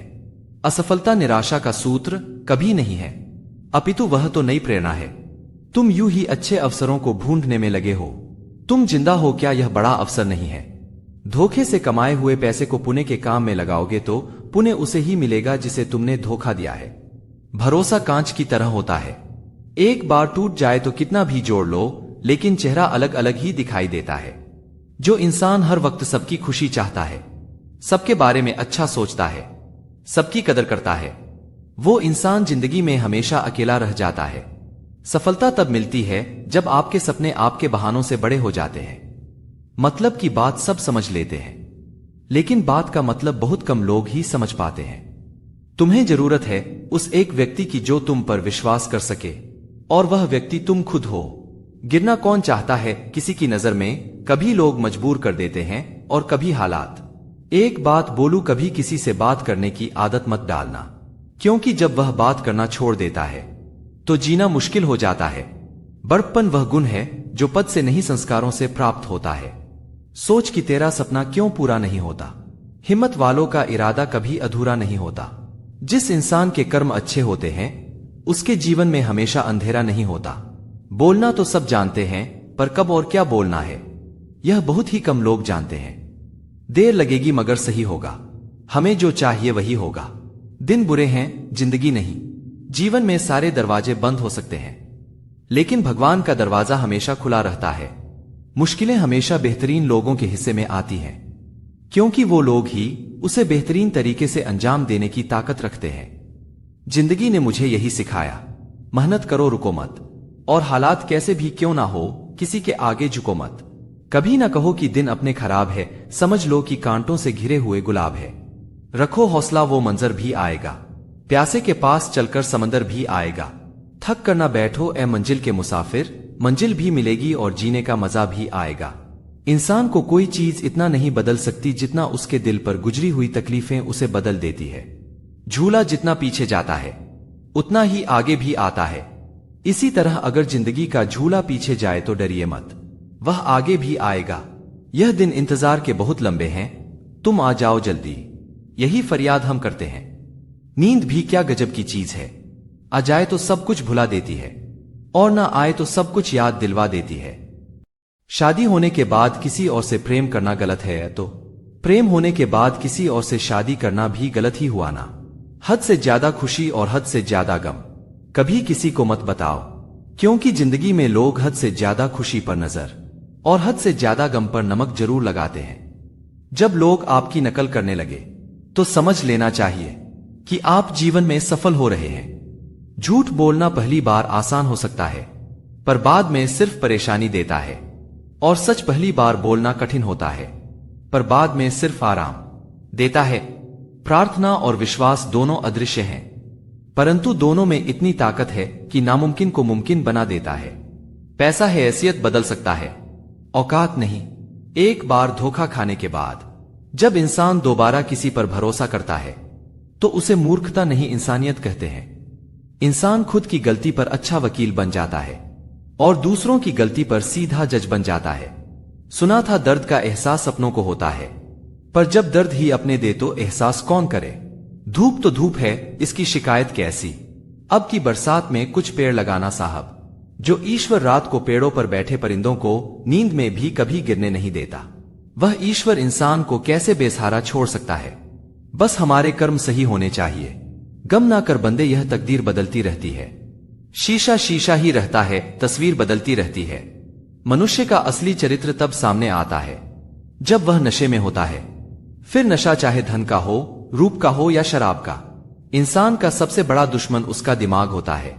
असफलता निराशा का सूत्र कभी नहीं है, अपितु वह तो नई प्रेरणा है। तुम यूं ही अच्छे अवसरों को ढूंढने में लगे हो। तुम जिंदा हो क्या यह बड़ा अवसर नहीं है? धोखे से कमाए हुए पैसे को पुण्य के काम में लगाओगे तो पुण्य उसे ही मिलेगा जिसे तुमने धोखा दिया है। भरोसा कांच की तरह होता है, एक बार टूट जाए तो कितना भी जोड़ लो, लेकिन चेहरा अलग अलग ही दिखाई देता है। जो इंसान हर वक्त सबकी खुशी चाहता है, सबके बारे में अच्छा सोचता है, सबकी कदर करता है, वो इंसान जिंदगी में हमेशा अकेला रह जाता है। सफलता तब मिलती है जब आपके सपने आपके बहानों से बड़े हो जाते हैं। मतलब की बात सब समझ लेते हैं, लेकिन बात का मतलब बहुत कम लोग ही समझ पाते हैं। तुम्हें जरूरत है उस एक व्यक्ति की जो तुम पर विश्वास कर सके, और वह व्यक्ति तुम खुद हो। गिरना कौन चाहता है किसी की नजर में? कभी लोग मजबूर कर देते हैं और कभी हालात। एक बात बोलूं, कभी किसी से बात करने की आदत मत डालना, क्योंकि जब वह बात करना छोड़ देता है तो जीना मुश्किल हो जाता है। बड़प्पन वह गुण है जो पद से नहीं संस्कारों से प्राप्त होता है। सोच कि तेरा सपना क्यों पूरा नहीं होता। हिम्मत वालों का इरादा कभी अधूरा नहीं होता। जिस इंसान के कर्म अच्छे होते हैं उसके जीवन में हमेशा अंधेरा नहीं होता। बोलना तो सब जानते हैं, पर कब और क्या बोलना है यह बहुत ही कम लोग जानते हैं। देर लगेगी मगर सही होगा, हमें जो चाहिए वही होगा। दिन बुरे हैं, जिंदगी नहीं। जीवन में सारे दरवाजे बंद हो सकते हैं, लेकिन भगवान का दरवाजा हमेशा खुला रहता है। मुश्किलें हमेशा बेहतरीन लोगों के हिस्से में आती हैं, क्योंकि वो लोग ही उसे बेहतरीन तरीके से अंजाम देने की ताकत रखते हैं। जिंदगी ने मुझे यही सिखाया, मेहनत करो, रुको मत, और हालात कैसे भी क्यों ना हो किसी के आगे झुको मत। कभी ना कहो कि दिन अपने खराब है, समझ लो कि कांटों से घिरे हुए गुलाब है। रखो हौसला, वो मंजर भी आएगा। प्यासे के पास चलकर समंदर भी आएगा। थक कर ना बैठो ए मंजिल के मुसाफिर, मंजिल भी मिलेगी और जीने का मजा भी आएगा। इंसान को कोई चीज इतना नहीं बदल सकती जितना उसके दिल पर गुजरी हुई तकलीफें उसे बदल देती है। झूला जितना पीछे जाता है उतना ही आगे भी आता है। इसी तरह अगर जिंदगी का झूला पीछे जाए तो डरिए मत, वह आगे भी आएगा। यह दिन इंतजार के बहुत लंबे हैं, तुम आ जाओ जल्दी, यही फरियाद हम करते हैं। नींद भी क्या गजब की चीज है, आ जाए तो सब कुछ भुला देती है और ना आए तो सब कुछ याद दिलवा देती है। शादी होने के बाद किसी और से प्रेम करना गलत है, तो प्रेम होने के बाद किसी और से शादी करना भी गलत ही हुआ ना। हद से ज्यादा खुशी और हद से ज्यादा गम कभी किसी को मत बताओ, क्योंकि जिंदगी में लोग हद से ज्यादा खुशी पर नजर और हद से ज्यादा गम पर नमक जरूर लगाते हैं। जब लोग आपकी नकल करने लगे तो समझ लेना चाहिए कि आप जीवन में सफल हो रहे हैं। झूठ बोलना पहली बार आसान हो सकता है, पर बाद में सिर्फ परेशानी देता है, और सच पहली बार बोलना कठिन होता है, पर बाद में सिर्फ आराम देता है। प्रार्थना और विश्वास दोनों अदृश्य हैं। परंतु दोनों में इतनी ताकत है कि नामुमकिन को मुमकिन बना देता है। पैसा हैसियत बदल सकता है, औकात नहीं। एक बार धोखा खाने के बाद जब इंसान दोबारा किसी पर भरोसा करता है तो उसे मूर्खता नहीं इंसानियत कहते हैं। इंसान खुद की गलती पर अच्छा वकील बन जाता है और दूसरों की गलती पर सीधा जज बन जाता है। सुना था दर्द का एहसास अपनों को होता है, पर जब दर्द ही अपने दे तो एहसास कौन करे। धूप तो धूप है, इसकी शिकायत कैसी। अब की बरसात में कुछ पेड़ लगाना साहब, जो ईश्वर रात को पेड़ों पर बैठे परिंदों को नींद में भी कभी गिरने नहीं देता, वह ईश्वर इंसान को कैसे बेसहारा छोड़ सकता है। बस हमारे कर्म सही होने चाहिए। गम ना कर बंदे, यह तकदीर बदलती रहती है। शीशा शीशा ही रहता है, तस्वीर बदलती रहती है। मनुष्य का असली चरित्र तब सामने आता है जब वह नशे में होता है। फिर नशा चाहे धन का हो, रूप का हो या शराब का, इंसान का सबसे बड़ा दुश्मन उसका दिमाग होता है।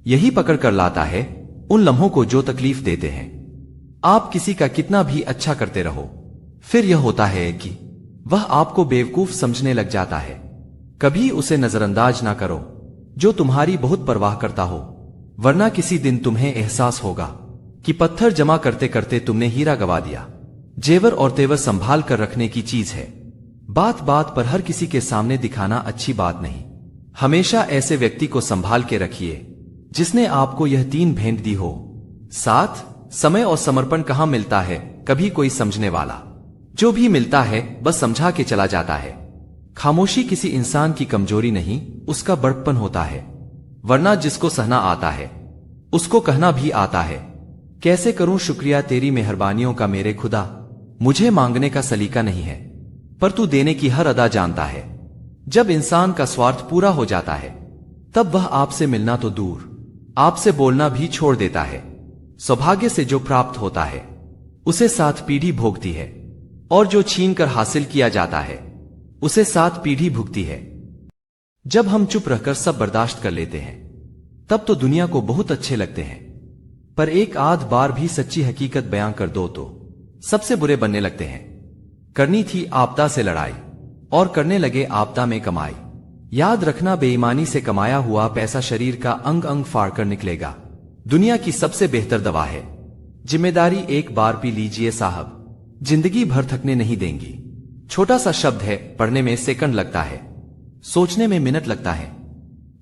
यही पकड़ कर लाता है उन लम्हों को जो तकलीफ देते हैं। आप किसी का कितना भी अच्छा करते रहो, फिर यह होता है कि वह आपको बेवकूफ समझने लग जाता है। कभी उसे नजरअंदाज ना करो जो तुम्हारी बहुत परवाह करता हो, वरना किसी दिन तुम्हें एहसास होगा कि पत्थर जमा करते करते तुमने हीरा गवा दिया। जेवर और तेवर संभाल कर रखने की चीज है। बात बात पर हर किसी के सामने दिखाना अच्छी बात नहीं। हमेशा ऐसे व्यक्ति को संभाल के रखिए जिसने आपको यह 3 भेंट दी हो। साथ, समय और समर्पण कहाँ मिलता है कभी कोई समझने वाला। जो भी मिलता है बस समझा के चला जाता है। खामोशी किसी इंसान की कमजोरी नहीं, उसका बड़प्पन होता है। वरना जिसको सहना आता है उसको कहना भी आता है। कैसे करूं शुक्रिया तेरी मेहरबानियों का मेरे खुदा, मुझे मांगने का सलीका नहीं है पर तू देने की हर अदा जानता है। जब इंसान का स्वार्थ पूरा हो जाता है तब वह आपसे मिलना तो दूर, आपसे बोलना भी छोड़ देता है। सौभाग्य से जो प्राप्त होता है उसे 7 पीढ़ी भोगती है, और जो छीन कर हासिल किया जाता है उसे 7 पीढ़ी भुगती है। जब हम चुप रहकर सब बर्दाश्त कर लेते हैं तब तो दुनिया को बहुत अच्छे लगते हैं, पर एक आध बार भी सच्ची हकीकत बयां कर दो तो सबसे बुरे बनने लगते हैं। करनी थी आपदा से लड़ाई और करने लगे आपदा में कमाई। याद रखना, बेईमानी से कमाया हुआ पैसा शरीर का अंग अंग फाड़ कर निकलेगा। दुनिया की सबसे बेहतर दवा है जिम्मेदारी। एक बार पी लीजिए साहब, जिंदगी भर थकने नहीं देंगी। छोटा सा शब्द है, पढ़ने में सेकंड लगता है, सोचने में मिनट लगता है,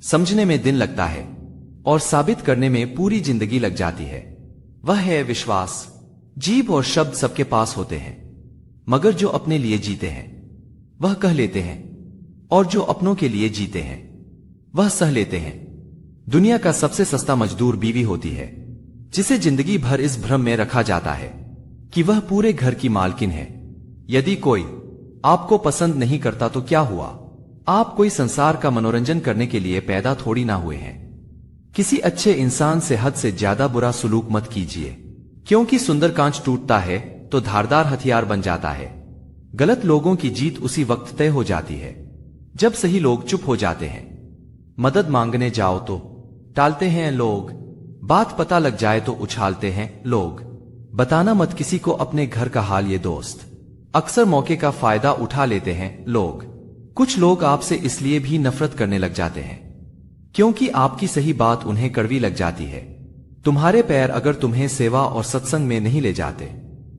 समझने में दिन लगता है और साबित करने में पूरी जिंदगी लग जाती है। वह है विश्वास। जीभ और शब्द सबके पास होते हैं, मगर जो अपने लिए जीते हैं वह कह लेते हैं, और जो अपनों के लिए जीते हैं वह सह लेते हैं। दुनिया का सबसे सस्ता मजदूर बीवी होती है, जिसे जिंदगी भर इस भ्रम में रखा जाता है कि वह पूरे घर की मालकिन है। यदि कोई आपको पसंद नहीं करता तो क्या हुआ, आप कोई संसार का मनोरंजन करने के लिए पैदा थोड़ी ना हुए हैं। किसी अच्छे इंसान से हद से ज्यादा बुरा सुलूक मत कीजिए, क्योंकि सुंदर कांच टूटता है तो धारदार हथियार बन जाता है। गलत लोगों की जीत उसी वक्त तय हो जाती है जब सही लोग चुप हो जाते हैं। मदद मांगने जाओ तो टालते हैं लोग, बात पता लग जाए तो उछालते हैं लोग। बताना मत किसी को अपने घर का हाल ये दोस्त, अक्सर मौके का फायदा उठा लेते हैं लोग। कुछ लोग आपसे इसलिए भी नफरत करने लग जाते हैं क्योंकि आपकी सही बात उन्हें कड़वी लग जाती है। तुम्हारे पैर अगर तुम्हें सेवा और सत्संग में नहीं ले जाते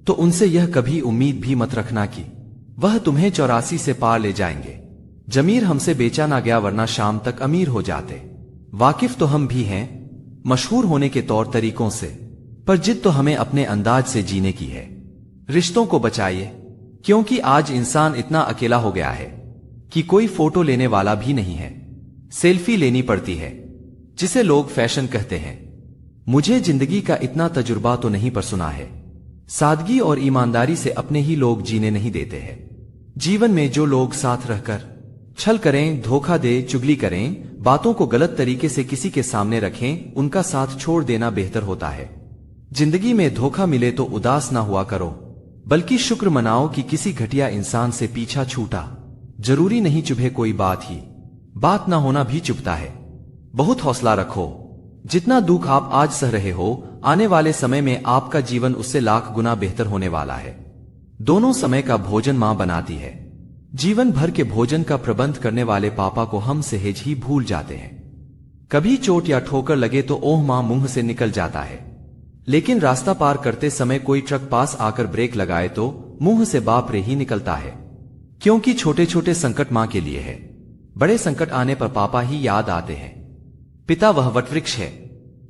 तो उनसे यह कभी उम्मीद भी मत रखना कि वह तुम्हें 84 से पार ले जाएंगे। जमीर हमसे बेचा ना गया, वरना शाम तक अमीर हो जाते। वाकिफ तो हम भी हैं मशहूर होने के तौर तरीकों से, पर जिद तो हमें अपने अंदाज से जीने की है। रिश्तों को बचाइए, क्योंकि आज इंसान इतना अकेला हो गया है कि कोई फोटो लेने वाला भी नहीं है। सेल्फी लेनी पड़ती है, जिसे लोग फैशन कहते हैं। मुझे जिंदगी का इतना तजुर्बा तो नहीं, पर सुना है सादगी और ईमानदारी से अपने ही लोग जीने नहीं देते हैं। जीवन में जो लोग साथ रहकर छल करें, धोखा दे, चुगली करें, बातों को गलत तरीके से किसी के सामने रखें, उनका साथ छोड़ देना बेहतर होता है। जिंदगी में धोखा मिले तो उदास ना हुआ करो, बल्कि शुक्र मनाओ कि किसी घटिया इंसान से पीछा छूटा। जरूरी नहीं चुभे कोई बात ही, बात ना होना भी चुभता है। बहुत हौसला रखो। जितना दुख आप आज सह रहे हो, आने वाले समय में आपका जीवन उससे लाख गुना बेहतर होने वाला है। दोनों समय का भोजन मां बनाती है। जीवन भर के भोजन का प्रबंध करने वाले पापा को हम सहज ही भूल जाते हैं। कभी चोट या ठोकर लगे तो ओह मां मुंह से निकल जाता है। लेकिन रास्ता पार करते समय कोई ट्रक पास आकर ब्रेक लगाए तो मुंह से बाप रे ही निकलता है। क्योंकि छोटे छोटे संकट मां के लिए है, बड़े संकट आने पर पापा ही याद आते हैं। पिता वह वटवृक्ष है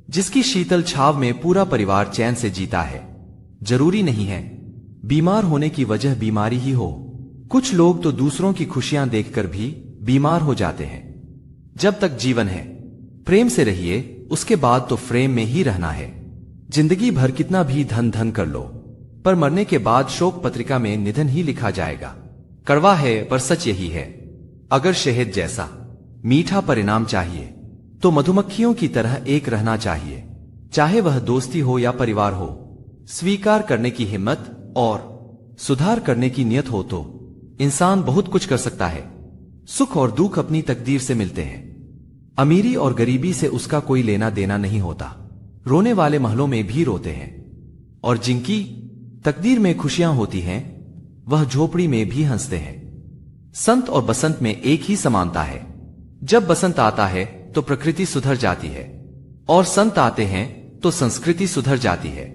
जिसकी शीतल छाव में पूरा परिवार चैन से जीता है। जरूरी नहीं है बीमार होने की वजह बीमारी ही हो, कुछ लोग तो दूसरों की खुशियां देखकर भी बीमार हो जाते हैं। जब तक जीवन है प्रेम से रहिए, उसके बाद तो फ्रेम में ही रहना है। जिंदगी भर कितना भी धन धन कर लो, पर मरने के बाद शोक पत्रिका में निधन ही लिखा जाएगा। कड़वा है पर सच यही है, अगर शहद जैसा मीठा परिणाम चाहिए तो मधुमक्खियों की तरह एक रहना चाहिए, चाहे वह दोस्ती हो या परिवार हो। स्वीकार करने की हिम्मत और सुधार करने की नियत हो तो इंसान बहुत कुछ कर सकता है। सुख और दुख अपनी तकदीर से मिलते हैं। अमीरी और गरीबी से उसका कोई लेना देना नहीं होता। रोने वाले महलों में भी रोते हैं, और जिनकी तकदीर में खुशियां होती हैं वह झोपड़ी में भी हंसते हैं। संत और बसंत में एक ही समानता है। जब बसंत आता है तो प्रकृति सुधर जाती है, और संत आते हैं तो संस्कृति सुधर जाती है।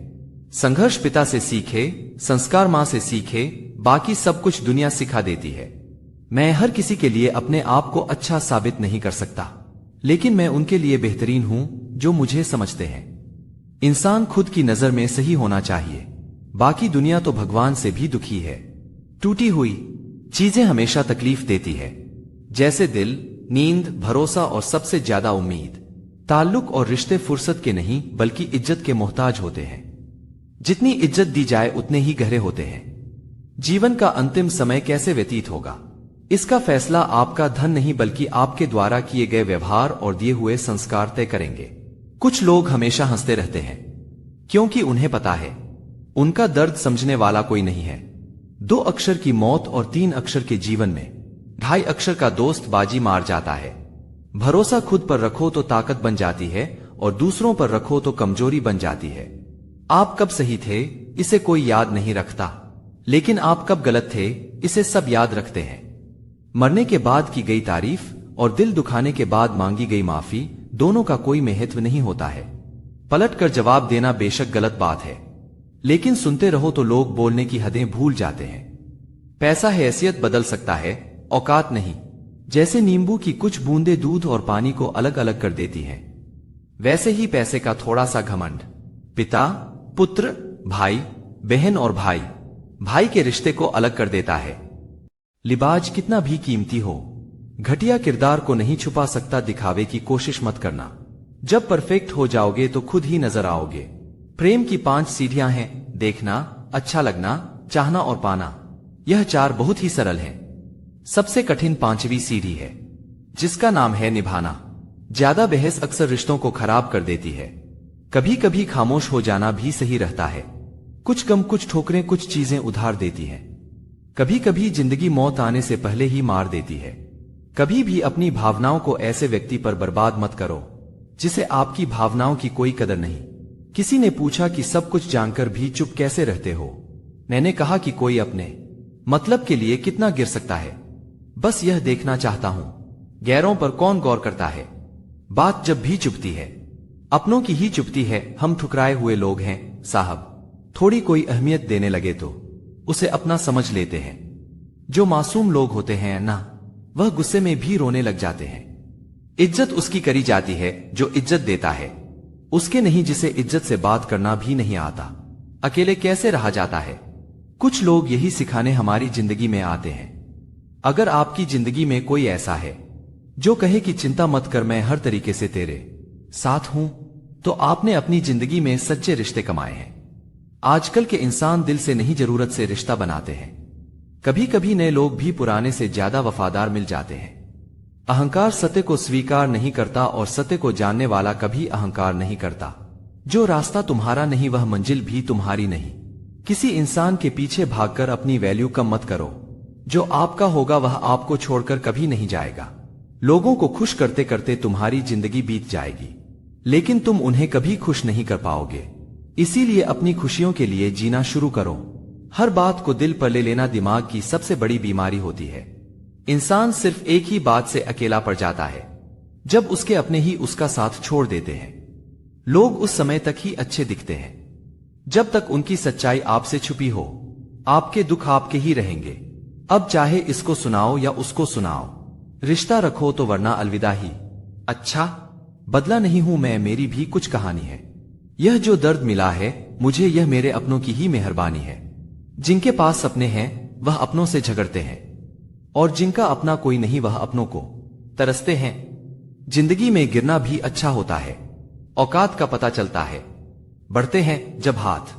संघर्ष पिता से सीखे, संस्कार मां से सीखे, बाकी सब कुछ दुनिया सिखा देती है। मैं हर किसी के लिए अपने आप को अच्छा साबित नहीं कर सकता, लेकिन मैं उनके लिए बेहतरीन हूं जो मुझे समझते हैं। इंसान खुद की नजर में सही होना चाहिए, बाकी दुनिया तो भगवान से भी दुखी है। टूटी हुई चीजें हमेशा तकलीफ देती है, जैसे दिल, नींद, भरोसा और सबसे ज्यादा उम्मीद। ताल्लुक और रिश्ते फुर्सत के नहीं बल्कि इज्जत के मोहताज होते हैं। जितनी इज्जत दी जाए उतने ही गहरे होते हैं। जीवन का अंतिम समय कैसे व्यतीत होगा, इसका फैसला आपका धन नहीं बल्कि आपके द्वारा किए गए व्यवहार और दिए हुए संस्कार तय करेंगे। कुछ लोग हमेशा हंसते रहते हैं क्योंकि उन्हें पता है उनका दर्द समझने वाला कोई नहीं है। 2 अक्षर की मौत और 3 अक्षर के जीवन में 2.5 अक्षर का दोस्त बाजी मार जाता है। भरोसा खुद पर रखो तो ताकत बन जाती है, और दूसरों पर रखो तो कमजोरी बन जाती है। आप कब सही थे इसे कोई याद नहीं रखता, लेकिन आप कब गलत थे इसे सब याद रखते हैं। मरने के बाद की गई तारीफ और दिल दुखाने के बाद मांगी गई माफी, दोनों का कोई महत्व नहीं होता है। पलट कर जवाब देना बेशक गलत बात है, लेकिन सुनते रहो तो लोग बोलने की हदें भूल जाते हैं। पैसा हैसियत बदल सकता है, औकात नहीं। जैसे नींबू की कुछ बूंदें दूध और पानी को अलग अलग कर देती हैं, वैसे ही पैसे का थोड़ा सा घमंड पिता, पुत्र, भाई, बहन और भाई भाई के रिश्ते को अलग कर देता है। लिबाज कितना भी कीमती हो, घटिया किरदार को नहीं छुपा सकता। दिखावे की कोशिश मत करना, जब परफेक्ट हो जाओगे तो खुद ही नजर आओगे। प्रेम की 5 सीढ़ियां हैं: देखना, अच्छा लगना, चाहना और पाना। यह 4 बहुत ही सरल हैं। सबसे कठिन 5वीं सीढ़ी है, जिसका नाम है निभाना। ज्यादा बहस अक्सर रिश्तों को खराब कर देती है। कभी कभी खामोश हो जाना भी सही रहता है। कुछ गम, कुछ ठोकरें, कुछ चीजें उधार देती हैं। कभी कभी जिंदगी मौत आने से पहले ही मार देती है। कभी भी अपनी भावनाओं को ऐसे व्यक्ति पर बर्बाद मत करो जिसे आपकी भावनाओं की कोई कदर नहीं। किसी ने पूछा कि सब कुछ जानकर भी चुप कैसे रहते हो। मैंने कहा कि कोई अपने मतलब के लिए कितना गिर सकता है, बस यह देखना चाहता हूं गैरों पर कौन गौर करता है। बात जब भी चुपती है अपनों की ही चुपती है। हम ठुकराए हुए लोग हैं साहब, थोड़ी कोई अहमियत देने लगे तो उसे अपना समझ लेते हैं। जो मासूम लोग होते हैं ना, वह गुस्से में भी रोने लग जाते हैं। इज्जत उसकी करी जाती है जो इज्जत देता है, उसके नहीं जिसे इज्जत से बात करना भी नहीं आता। अकेले कैसे रहा जाता है। कुछ लोग यही सिखाने हमारी जिंदगी में आते हैं। अगर आपकी जिंदगी में कोई ऐसा है जो कहे कि चिंता मत कर, मैं हर तरीके से तेरे साथ हूं, तो आपने अपनी जिंदगी में सच्चे रिश्ते कमाए हैं। आजकल के इंसान दिल से नहीं जरूरत से रिश्ता बनाते हैं। कभी कभी नए लोग भी पुराने से ज्यादा वफादार मिल जाते हैं। अहंकार सत्य को स्वीकार नहीं करता और सत्य को जानने वाला कभी अहंकार नहीं करता। जो रास्ता तुम्हारा नहीं वह मंजिल भी तुम्हारी नहीं। किसी इंसान के पीछे भागकर अपनी वैल्यू कम मत करो। जो आपका होगा वह आपको छोड़कर कभी नहीं जाएगा। लोगों को खुश करते करते तुम्हारी जिंदगी बीत जाएगी, लेकिन तुम उन्हें कभी खुश नहीं कर पाओगे। इसीलिए अपनी खुशियों के लिए जीना शुरू करो। हर बात को दिल पर ले लेना दिमाग की सबसे बड़ी बीमारी होती है। इंसान सिर्फ एक ही बात से अकेला पड़ जाता है, जब उसके अपने ही उसका साथ छोड़ देते हैं। लोग उस समय तक ही अच्छे दिखते हैं जब तक उनकी सच्चाई आपसे छुपी हो। आपके दुख आपके ही रहेंगे। अब चाहे इसको सुनाओ या उसको सुनाओ, रिश्ता रखो तो वरना अलविदा ही। अच्छा, बदला नहीं हूं मैं, मेरी भी कुछ कहानी है। यह जो दर्द मिला है मुझे, यह मेरे अपनों की ही मेहरबानी है। जिनके पास अपने हैं वह अपनों से झगड़ते हैं, और जिनका अपना कोई नहीं वह अपनों को तरसते हैं। जिंदगी में गिरना भी अच्छा होता है, औकात का पता चलता है। बढ़ते हैं जब हाथ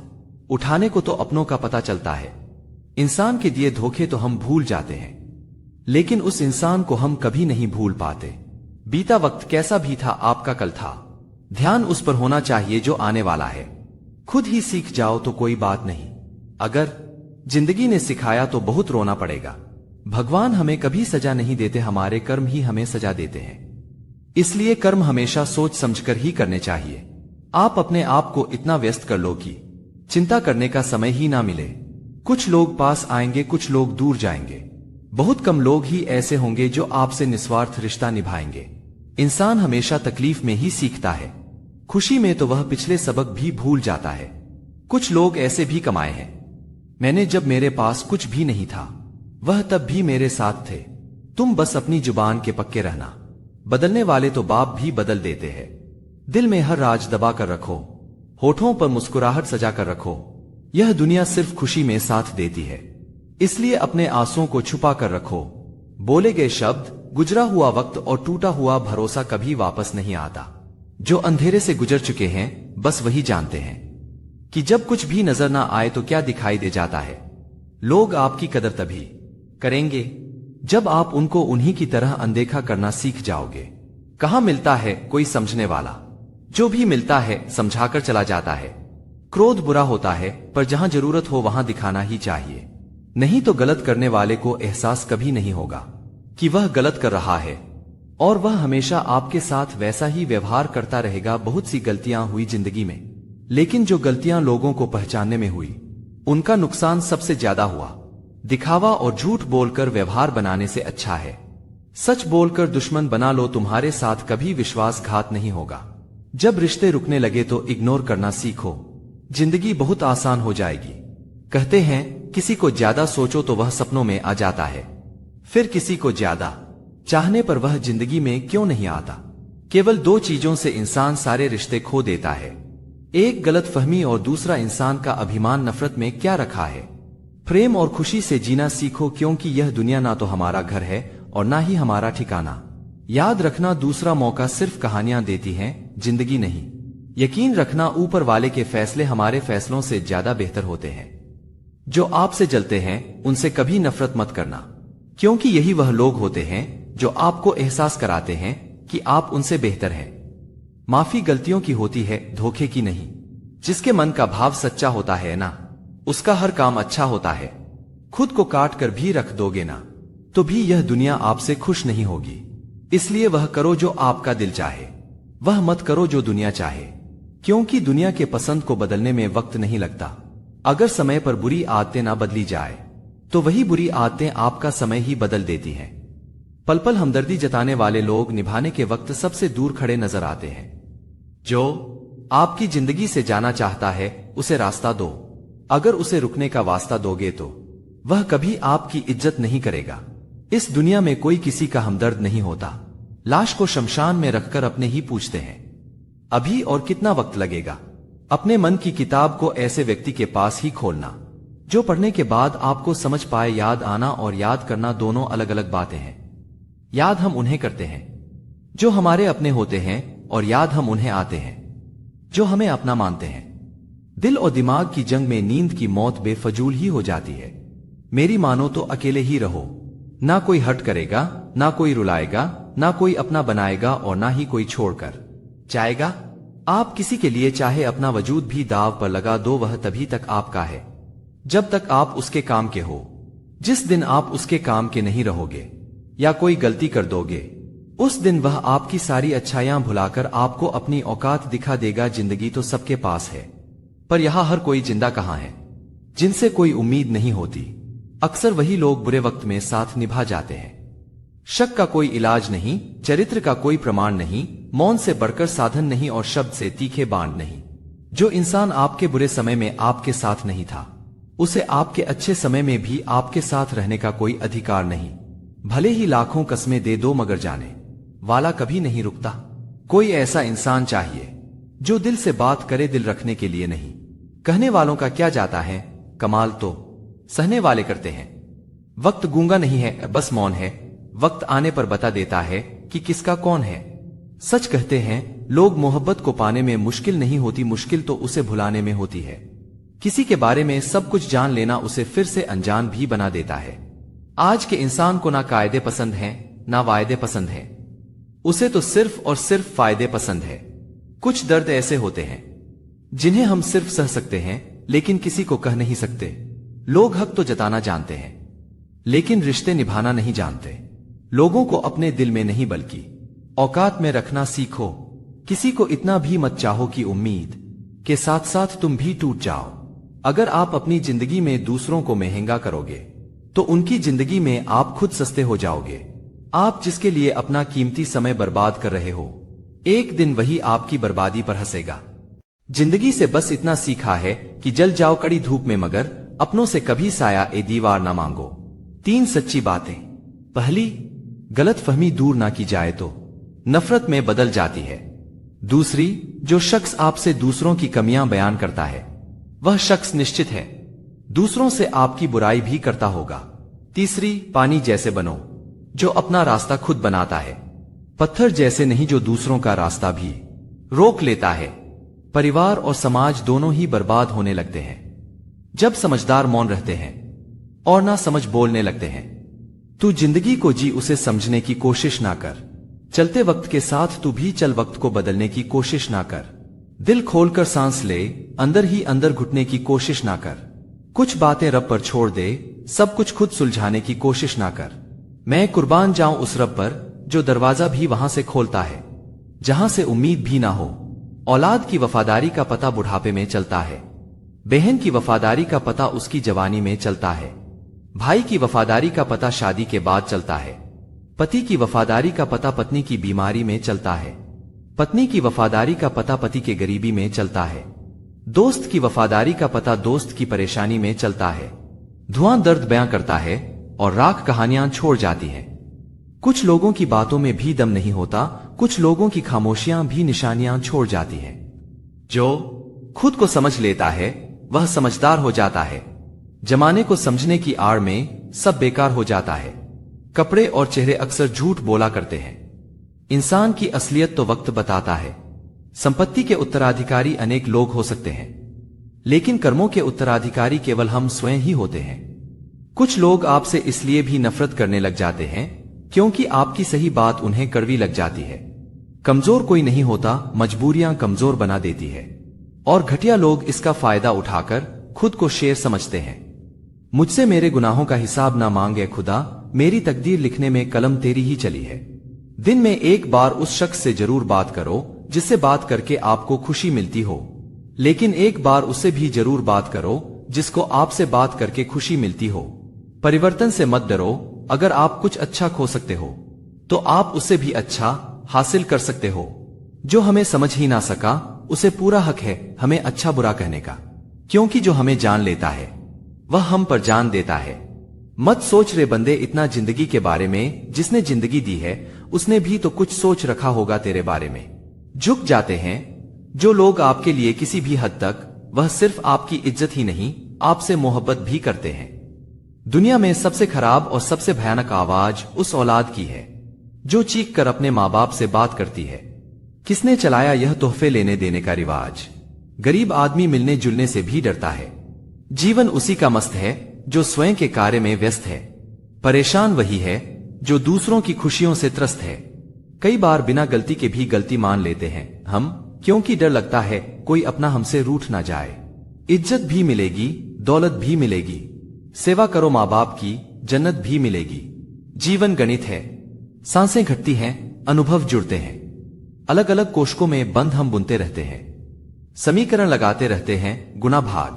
उठाने को तो अपनों का पता चलता है। इंसान के दिए धोखे तो हम भूल जाते हैं, लेकिन उस इंसान को हम कभी नहीं भूल पाते। बीता वक्त कैसा भी था आपका कल था, ध्यान उस पर होना चाहिए जो आने वाला है। खुद ही सीख जाओ तो कोई बात नहीं, अगर जिंदगी ने सिखाया तो बहुत रोना पड़ेगा। भगवान हमें कभी सजा नहीं देते, हमारे कर्म ही हमें सजा देते हैं। इसलिए कर्म हमेशा सोच समझकर ही करने चाहिए। आप अपने आप को इतना व्यस्त कर लो कि चिंता करने का समय ही ना मिले। कुछ लोग पास आएंगे, कुछ लोग दूर जाएंगे। बहुत कम लोग ही ऐसे होंगे जो आपसे निस्वार्थ रिश्ता निभाएंगे। इंसान हमेशा तकलीफ में ही सीखता है, खुशी में तो वह पिछले सबक भी भूल जाता है। कुछ लोग ऐसे भी कमाए हैं, मैंने जब मेरे पास कुछ भी नहीं था वह तब भी मेरे साथ थे। तुम बस अपनी जुबान के पक्के रहना, बदलने वाले तो बाप भी बदल देते हैं। दिल में हर राज दबा कर रखो, होठों पर मुस्कुराहट सजा कर रखो। यह दुनिया सिर्फ खुशी में साथ देती है, इसलिए अपने आंसुओं को छुपा कर रखो। बोले गए शब्द, गुजरा हुआ वक्त और टूटा हुआ भरोसा कभी वापस नहीं आता। जो अंधेरे से गुजर चुके हैं बस वही जानते हैं कि जब कुछ भी नजर ना आए तो क्या दिखाई दे जाता है। लोग आपकी कदर तभी करेंगे जब आप उनको उन्हीं की तरह अनदेखा करना सीख जाओगे। कहाँ मिलता है कोई समझने वाला, जो भी मिलता है समझाकर चला जाता है। क्रोध बुरा होता है, पर जहां जरूरत हो वहां दिखाना ही चाहिए, नहीं तो गलत करने वाले को एहसास कभी नहीं होगा कि वह गलत कर रहा है, और वह हमेशा आपके साथ वैसा ही व्यवहार करता रहेगा। बहुत सी गलतियां हुई जिंदगी में, लेकिन जो गलतियां लोगों को पहचानने में हुई उनका नुकसान सबसे ज्यादा हुआ। दिखावा और झूठ बोलकर व्यवहार बनाने से अच्छा है सच बोलकर दुश्मन बना लो, तुम्हारे साथ कभी विश्वासघात नहीं होगा। जब रिश्ते रुकने लगे तो इग्नोर करना सीखो, जिंदगी बहुत आसान हो जाएगी। कहते हैं किसी को ज्यादा सोचो तो वह सपनों में आ जाता है, फिर किसी को ज्यादा चाहने पर वह जिंदगी में क्यों नहीं आता। केवल दो चीजों से इंसान सारे रिश्ते खो देता है, एक गलतफहमी और दूसरा इंसान का अभिमान। नफरत में क्या रखा है, प्रेम और खुशी से जीना सीखो, क्योंकि यह दुनिया ना तो हमारा घर है और ना ही हमारा ठिकाना। याद रखना दूसरा मौका सिर्फ कहानियां देती हैं, जिंदगी नहीं। यकीन रखना ऊपर वाले के फैसले हमारे फैसलों से ज्यादा बेहतर होते हैं। जो आपसे जलते हैं उनसे कभी नफरत मत करना, क्योंकि यही वह लोग होते हैं जो आपको एहसास कराते हैं कि आप उनसे बेहतर हैं। माफी गलतियों की होती है, धोखे की नहीं। जिसके मन का भाव सच्चा होता है ना, उसका हर काम अच्छा होता है। खुद को काट कर भी रख दोगे ना तो भी यह दुनिया आपसे खुश नहीं होगी। इसलिए वह करो जो आपका दिल चाहे, वह मत करो जो दुनिया चाहे, क्योंकि दुनिया के पसंद को बदलने में वक्त नहीं लगता। अगर समय पर बुरी आदतें ना बदली जाए तो वही बुरी आदतें आपका समय ही बदल देती हैं। पल पल हमदर्दी जताने वाले लोग निभाने के वक्त सबसे दूर खड़े नजर आते हैं। जो आपकी जिंदगी से जाना चाहता है उसे रास्ता दो, अगर उसे रुकने का वास्ता दोगे तो वह कभी आपकी इज्जत नहीं करेगा। इस दुनिया में कोई किसी का हमदर्द नहीं होता। लाश को शमशान में रखकर अपने ही पूछते हैं अभी और कितना वक्त लगेगा। अपने मन की किताब को ऐसे व्यक्ति के पास ही खोलना जो पढ़ने के बाद आपको समझ पाए। याद आना और याद करना दोनों अलग अलग बातें हैं। याद हम उन्हें करते हैं जो हमारे अपने होते हैं, और याद हम उन्हें आते हैं जो हमें अपना मानते हैं। दिल और दिमाग की जंग में नींद की मौत बेफजूल ही हो जाती है। मेरी मानो तो अकेले ही रहो, ना कोई हर्ट करेगा, ना कोई रुलाएगा, ना कोई अपना बनाएगा और ना ही कोई छोड़कर जाएगा। आप किसी के लिए चाहे अपना वजूद भी दाव पर लगा दो, वह तभी तक आपका है जब तक आप उसके काम के हो। जिस दिन आप उसके काम के नहीं रहोगे या कोई गलती कर दोगे, उस दिन वह आपकी सारी अच्छाइयां भुलाकर आपको अपनी औकात दिखा देगा। जिंदगी तो सबके पास है, पर यहां हर कोई जिंदा कहां है। जिनसे कोई उम्मीद नहीं होती, अक्सर वही लोग बुरे वक्त में साथ निभा जाते हैं। शक का कोई इलाज नहीं, चरित्र का कोई प्रमाण नहीं, मौन से बढ़कर साधन नहीं और शब्द से तीखे बाण नहीं। जो इंसान आपके बुरे समय में आपके साथ नहीं था, उसे आपके अच्छे समय में भी आपके साथ रहने का कोई अधिकार नहीं। भले ही लाखों कस्में दे दो मगर जाने वाला कभी नहीं रुकता। कोई ऐसा इंसान चाहिए जो दिल से बात करे, दिल रखने के लिए नहीं। कहने वालों का क्या जाता है, कमाल तो सहने वाले करते हैं। वक्त गूंगा नहीं है, बस मौन है। वक्त आने पर बता देता है कि किसका कौन है। सच कहते हैं लोग, मोहब्बत को पाने में मुश्किल नहीं होती, मुश्किल तो उसे भुलाने में होती है। किसी के बारे में सब कुछ जान लेना उसे फिर से अनजान भी बना देता है। आज के इंसान को ना कायदे पसंद हैं, ना वायदे पसंद हैं। उसे तो सिर्फ और सिर्फ फायदे पसंद है। कुछ दर्द ऐसे होते हैं जिन्हें हम सिर्फ सह सकते हैं, लेकिन किसी को कह नहीं सकते। लोग हक तो जताना जानते हैं, लेकिन रिश्ते निभाना नहीं जानते। लोगों को अपने दिल में नहीं बल्कि औकात में रखना सीखो। किसी को इतना भी मत चाहो कि उम्मीद के साथ साथ तुम भी टूट जाओ। अगर आप अपनी जिंदगी में दूसरों को महंगा करोगे तो उनकी जिंदगी में आप खुद सस्ते हो जाओगे। आप जिसके लिए अपना कीमती समय बर्बाद कर रहे हो, एक दिन वही आपकी बर्बादी पर हंसेगा। जिंदगी से बस इतना सीखा है कि जल जाओ कड़ी धूप में, मगर अपनों से कभी साया ए दीवार ना मांगो। 3 सच्ची बातें। पहली, गलत फहमी दूर ना की जाए तो नफरत में बदल जाती है। दूसरी, जो शख्स आपसे दूसरों की कमियां बयान करता है वह शख्स निश्चित है दूसरों से आपकी बुराई भी करता होगा। तीसरी, पानी जैसे बनो जो अपना रास्ता खुद बनाता है, पत्थर जैसे नहीं जो दूसरों का रास्ता भी रोक लेता है। परिवार और समाज दोनों ही बर्बाद होने लगते हैं जब समझदार मौन रहते हैं और ना समझ बोलने लगते हैं। तू जिंदगी को जी, उसे समझने की कोशिश ना कर। चलते वक्त के साथ तू भी चल, वक्त को बदलने की कोशिश ना कर। दिल खोलकर सांस ले, अंदर ही अंदर घुटने की कोशिश ना कर। कुछ बातें रब पर छोड़ दे, सब कुछ खुद सुलझाने की कोशिश ना कर। मैं कुर्बान जाऊं उस रब पर जो दरवाजा भी वहां से खोलता है जहां से उम्मीद भी ना हो। औलाद की वफादारी का पता बुढ़ापे में चलता है, बहन की वफादारी का पता उसकी जवानी में चलता है, भाई की वफादारी का पता शादी के बाद चलता है, पति की वफादारी का पता पत्नी की बीमारी में चलता है, पत्नी की वफादारी का पता पति के गरीबी में चलता है, दोस्त की वफादारी का पता दोस्त की परेशानी में चलता है। धुआं दर्द बयां करता है और राख कहानियां छोड़ जाती है। कुछ लोगों की बातों में भी दम नहीं होता, कुछ लोगों की खामोशियां भी निशानियां छोड़ जाती हैं। जो खुद को समझ लेता है वह समझदार हो जाता है। जमाने को समझने की आड़ में सब बेकार हो जाता है। कपड़े और चेहरे अक्सर झूठ बोला करते हैं। इंसान की असलियत तो वक्त बताता है। संपत्ति के उत्तराधिकारी अनेक लोग हो सकते हैं, लेकिन कर्मों के उत्तराधिकारी केवल हम स्वयं ही होते हैं। कुछ लोग आपसे इसलिए भी नफरत करने लग जाते हैं क्योंकि आपकी सही बात उन्हें कड़वी लग जाती है। कमजोर कोई नहीं होता, मजबूरियां कमजोर बना देती है और घटिया लोग इसका फायदा उठाकर खुद को शेर समझते हैं। मुझसे मेरे गुनाहों का हिसाब ना मांगे खुदा, मेरी तकदीर लिखने में कलम तेरी ही चली है। दिन में एक बार उस शख्स से जरूर बात करो जिससे बात करके आपको खुशी मिलती हो, लेकिन एक बार उससे भी जरूर बात करो जिसको आपसे बात करके खुशी मिलती हो। परिवर्तन से मत डरो, अगर आप कुछ अच्छा खो सकते हो तो आप उससे भी अच्छा हासिल कर सकते हो। जो हमें समझ ही ना सका उसे पूरा हक है हमें अच्छा बुरा कहने का, क्योंकि जो हमें जान लेता है वह हम पर जान देता है। मत सोच रे बंदे इतना जिंदगी के बारे में, जिसने जिंदगी दी है उसने भी तो कुछ सोच रखा होगा तेरे बारे में। झुक जाते हैं जो लोग आपके लिए किसी भी हद तक, वह सिर्फ आपकी इज्जत ही नहीं आपसे मोहब्बत भी करते हैं। दुनिया में सबसे खराब और सबसे भयानक आवाज उस औलाद की है जो चीख कर अपने माँ बाप से बात करती है। किसने चलाया यह तोहफे लेने देने का रिवाज? गरीब आदमी मिलने जुलने से भी डरता है। जीवन उसी का मस्त है जो स्वयं के कार्य में व्यस्त है। परेशान वही है जो दूसरों की खुशियों से त्रस्त है। कई बार बिना गलती के भी गलती मान लेते हैं हम, क्योंकि डर लगता है कोई अपना हमसे रूठ ना जाए। इज्जत भी मिलेगी, दौलत भी मिलेगी, सेवा करो माँ बाप की, जन्नत भी मिलेगी। जीवन गणित है, सांसें घटती हैं, अनुभव जुड़ते हैं। अलग अलग कोष्ठों में बंद हम बुनते रहते हैं, समीकरण लगाते रहते हैं गुना भाग,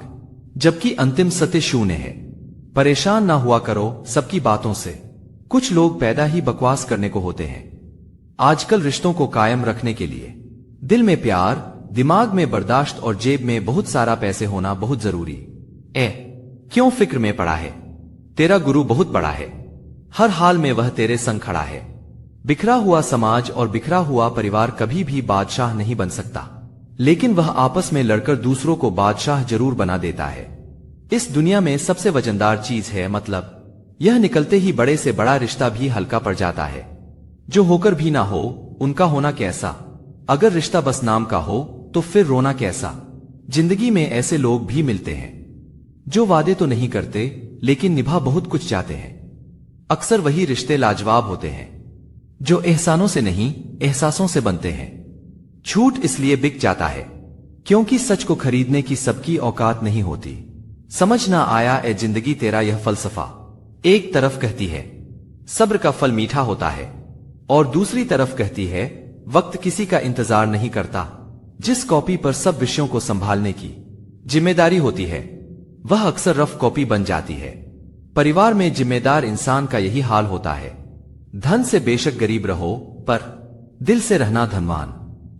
जबकि अंतिम सत्य शून्य है। परेशान ना हुआ करो सबकी बातों से, कुछ लोग पैदा ही बकवास करने को होते हैं। आजकल रिश्तों को कायम रखने के लिए दिल में प्यार, दिमाग में बर्दाश्त और जेब में बहुत सारा पैसे होना बहुत जरूरी। क्यों फिक्र में पड़ा है? तेरा गुरु बहुत बड़ा है, हर हाल में वह तेरे संग खड़ा है। बिखरा हुआ समाज और बिखरा हुआ परिवार कभी भी बादशाह नहीं बन सकता, लेकिन वह आपस में लड़कर दूसरों को बादशाह जरूर बना देता है। इस दुनिया में सबसे वजनदार चीज है मतलब। यह निकलते ही बड़े से बड़ा रिश्ता भी हल्का पड़ जाता है। जो होकर भी ना हो उनका होना कैसा। अगर रिश्ता बस नाम का हो तो फिर रोना कैसा। जिंदगी में ऐसे लोग भी मिलते हैं जो वादे तो नहीं करते लेकिन निभा बहुत कुछ चाहते हैं। अक्सर वही रिश्ते लाजवाब होते हैं जो एहसानों से नहीं एहसासों से बनते हैं। झूठ इसलिए बिक जाता है क्योंकि सच को खरीदने की सबकी औकात नहीं होती। समझ ना आया ए जिंदगी तेरा यह फलसफा। एक तरफ कहती है सब्र का फल मीठा होता है और दूसरी तरफ कहती है वक्त किसी का इंतजार नहीं करता। जिस कॉपी पर सब विषयों को संभालने की जिम्मेदारी होती है वह अक्सर रफ कॉपी बन जाती है। परिवार में जिम्मेदार इंसान का यही हाल होता है। धन से बेशक गरीब रहो पर दिल से रहना धनवान।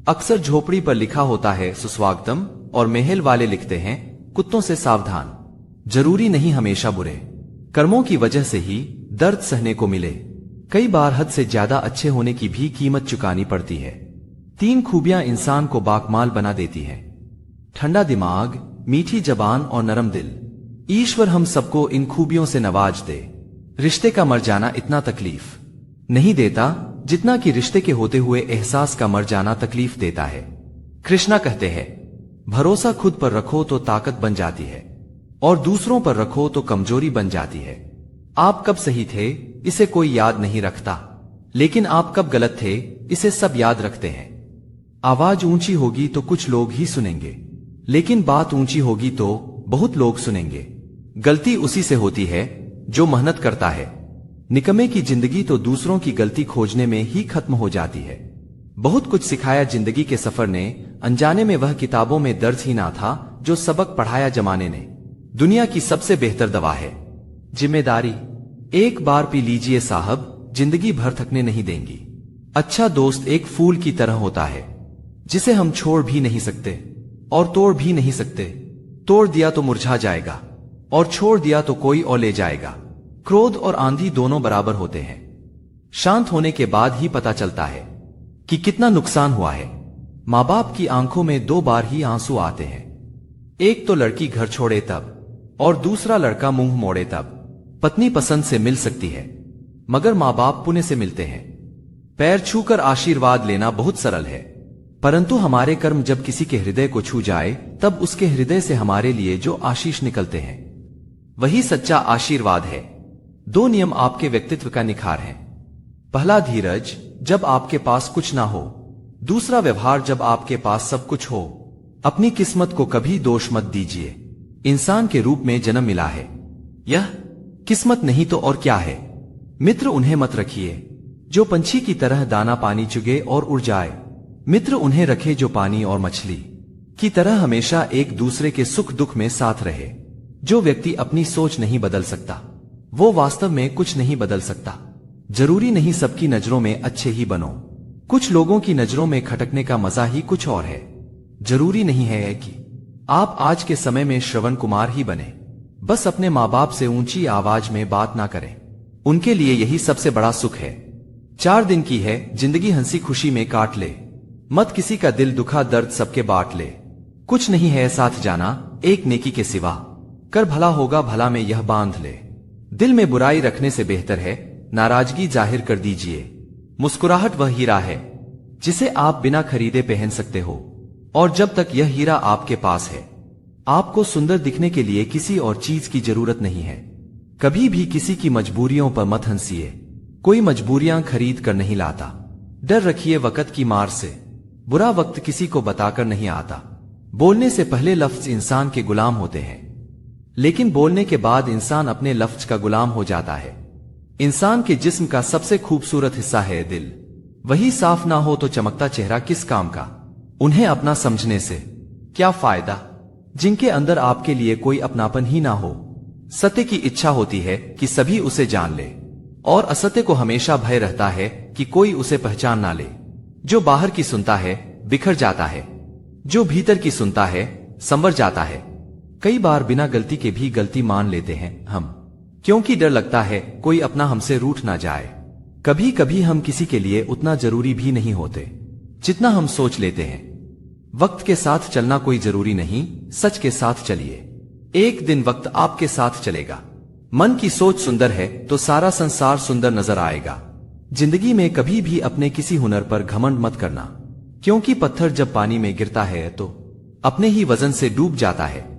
अक्सर झोपड़ी पर लिखा होता है सुस्वागतम और महल वाले लिखते हैं कुत्तों से सावधान। जरूरी नहीं हमेशा बुरे कर्मों की वजह से ही दर्द सहने को मिले। कई बार हद से ज्यादा अच्छे होने की भी कीमत चुकानी पड़ती है। 3 खूबियां इंसान को बाकमाल बना देती हैं। ठंडा दिमाग, मीठी जबान और नरम दिल। ईश्वर हम सबको इन खूबियों से नवाज दे। रिश्ते का मर जाना इतना तकलीफ नहीं देता जितना कि रिश्ते के होते हुए एहसास का मर जाना तकलीफ देता है। कृष्णा कहते हैं भरोसा खुद पर रखो तो ताकत बन जाती है और दूसरों पर रखो तो कमजोरी बन जाती है। आप कब सही थे इसे कोई याद नहीं रखता, लेकिन आप कब गलत थे इसे सब याद रखते हैं। आवाज ऊंची होगी तो कुछ लोग ही सुनेंगे, लेकिन बात ऊंची होगी तो बहुत लोग सुनेंगे। गलती उसी से होती है जो मेहनत करता है। निकम्मे की जिंदगी तो दूसरों की गलती खोजने में ही खत्म हो जाती है। बहुत कुछ सिखाया जिंदगी के सफर ने, अनजाने में वह किताबों में दर्ज ही ना था जो सबक पढ़ाया जमाने ने। दुनिया की सबसे बेहतर दवा है जिम्मेदारी। एक बार पी लीजिए साहब, जिंदगी भर थकने नहीं देंगी। अच्छा दोस्त एक फूल की तरह होता है जिसे हम छोड़ भी नहीं सकते और तोड़ भी नहीं सकते। तोड़ दिया तो मुरझा जाएगा और छोड़ दिया तो कोई और ले जाएगा। क्रोध और आंधी दोनों बराबर होते हैं। शांत होने के बाद ही पता चलता है कि कितना नुकसान हुआ है। माँ बाप की आंखों में 2 बार ही आंसू आते हैं। एक तो लड़की घर छोड़े तब और दूसरा लड़का मुंह मोड़े तब। पत्नी पसंद से मिल सकती है मगर माँ बाप पुण्य से मिलते हैं। पैर छूकर आशीर्वाद लेना बहुत सरल है, परंतु हमारे कर्म जब किसी के हृदय को छू जाए तब उसके हृदय से हमारे लिए जो आशीष निकलते हैं वही सच्चा आशीर्वाद है। 2 नियम आपके व्यक्तित्व का निखार है। पहला धीरज जब आपके पास कुछ ना हो, दूसरा व्यवहार जब आपके पास सब कुछ हो। अपनी किस्मत को कभी दोष मत दीजिए। इंसान के रूप में जन्म मिला है, यह किस्मत नहीं तो और क्या है। मित्र उन्हें मत रखिए जो पंछी की तरह दाना पानी चुगे और उड़ जाए। मित्र उन्हें रखे जो पानी और मछली की तरह हमेशा एक दूसरे के सुख दुख में साथ रहे। जो व्यक्ति अपनी सोच नहीं बदल सकता वो वास्तव में कुछ नहीं बदल सकता। जरूरी नहीं सबकी नजरों में अच्छे ही बनो। कुछ लोगों की नजरों में खटकने का मजा ही कुछ और है। जरूरी नहीं है कि आप आज के समय में श्रवण कुमार ही बने। बस अपने माँ बाप से ऊंची आवाज में बात ना करें, उनके लिए यही सबसे बड़ा सुख है। 4 दिन की है जिंदगी, हंसी खुशी में काट ले। मत किसी का दिल दुखा, दर्द सबके बांट ले। कुछ नहीं है साथ जाना एक नेकी के सिवा, कर भला होगा भला में यह बांध ले। दिल में बुराई रखने से बेहतर है नाराजगी जाहिर कर दीजिए। मुस्कुराहट वह हीरा है जिसे आप बिना खरीदे पहन सकते हो, और जब तक यह हीरा आपके पास है आपको सुंदर दिखने के लिए किसी और चीज की जरूरत नहीं है। कभी भी किसी की मजबूरियों पर मत हंसिए। कोई मजबूरियां खरीद कर नहीं लाता। डर रखिए वक्त की मार से, बुरा वक्त किसी को बताकर नहीं आता। बोलने से पहले लफ्ज इंसान के गुलाम होते हैं, लेकिन बोलने के बाद इंसान अपने लफ्ज का गुलाम हो जाता है। इंसान के जिस्म का सबसे खूबसूरत हिस्सा है दिल। वही साफ ना हो तो चमकता चेहरा किस काम का। उन्हें अपना समझने से क्या फायदा जिनके अंदर आपके लिए कोई अपनापन ही ना हो। सत्य की इच्छा होती है कि सभी उसे जान ले, और असत्य को हमेशा भय रहता है कि कोई उसे पहचान ना ले। जो बाहर की सुनता है बिखर जाता है, जो भीतर की सुनता है संवर जाता है। कई बार बिना गलती के भी गलती मान लेते हैं हम, क्योंकि डर लगता है कोई अपना हमसे रूठ ना जाए। कभी कभी हम किसी के लिए उतना जरूरी भी नहीं होते जितना हम सोच लेते हैं। वक्त के साथ चलना कोई जरूरी नहीं, सच के साथ चलिए। एक दिन वक्त आपके साथ चलेगा। मन की सोच सुंदर है तो सारा संसार सुंदर नजर आएगा। जिंदगी में कभी भी अपने किसी हुनर पर घमंड मत करना, क्योंकि पत्थर जब पानी में गिरता है तो अपने ही वजन से डूब जाता है।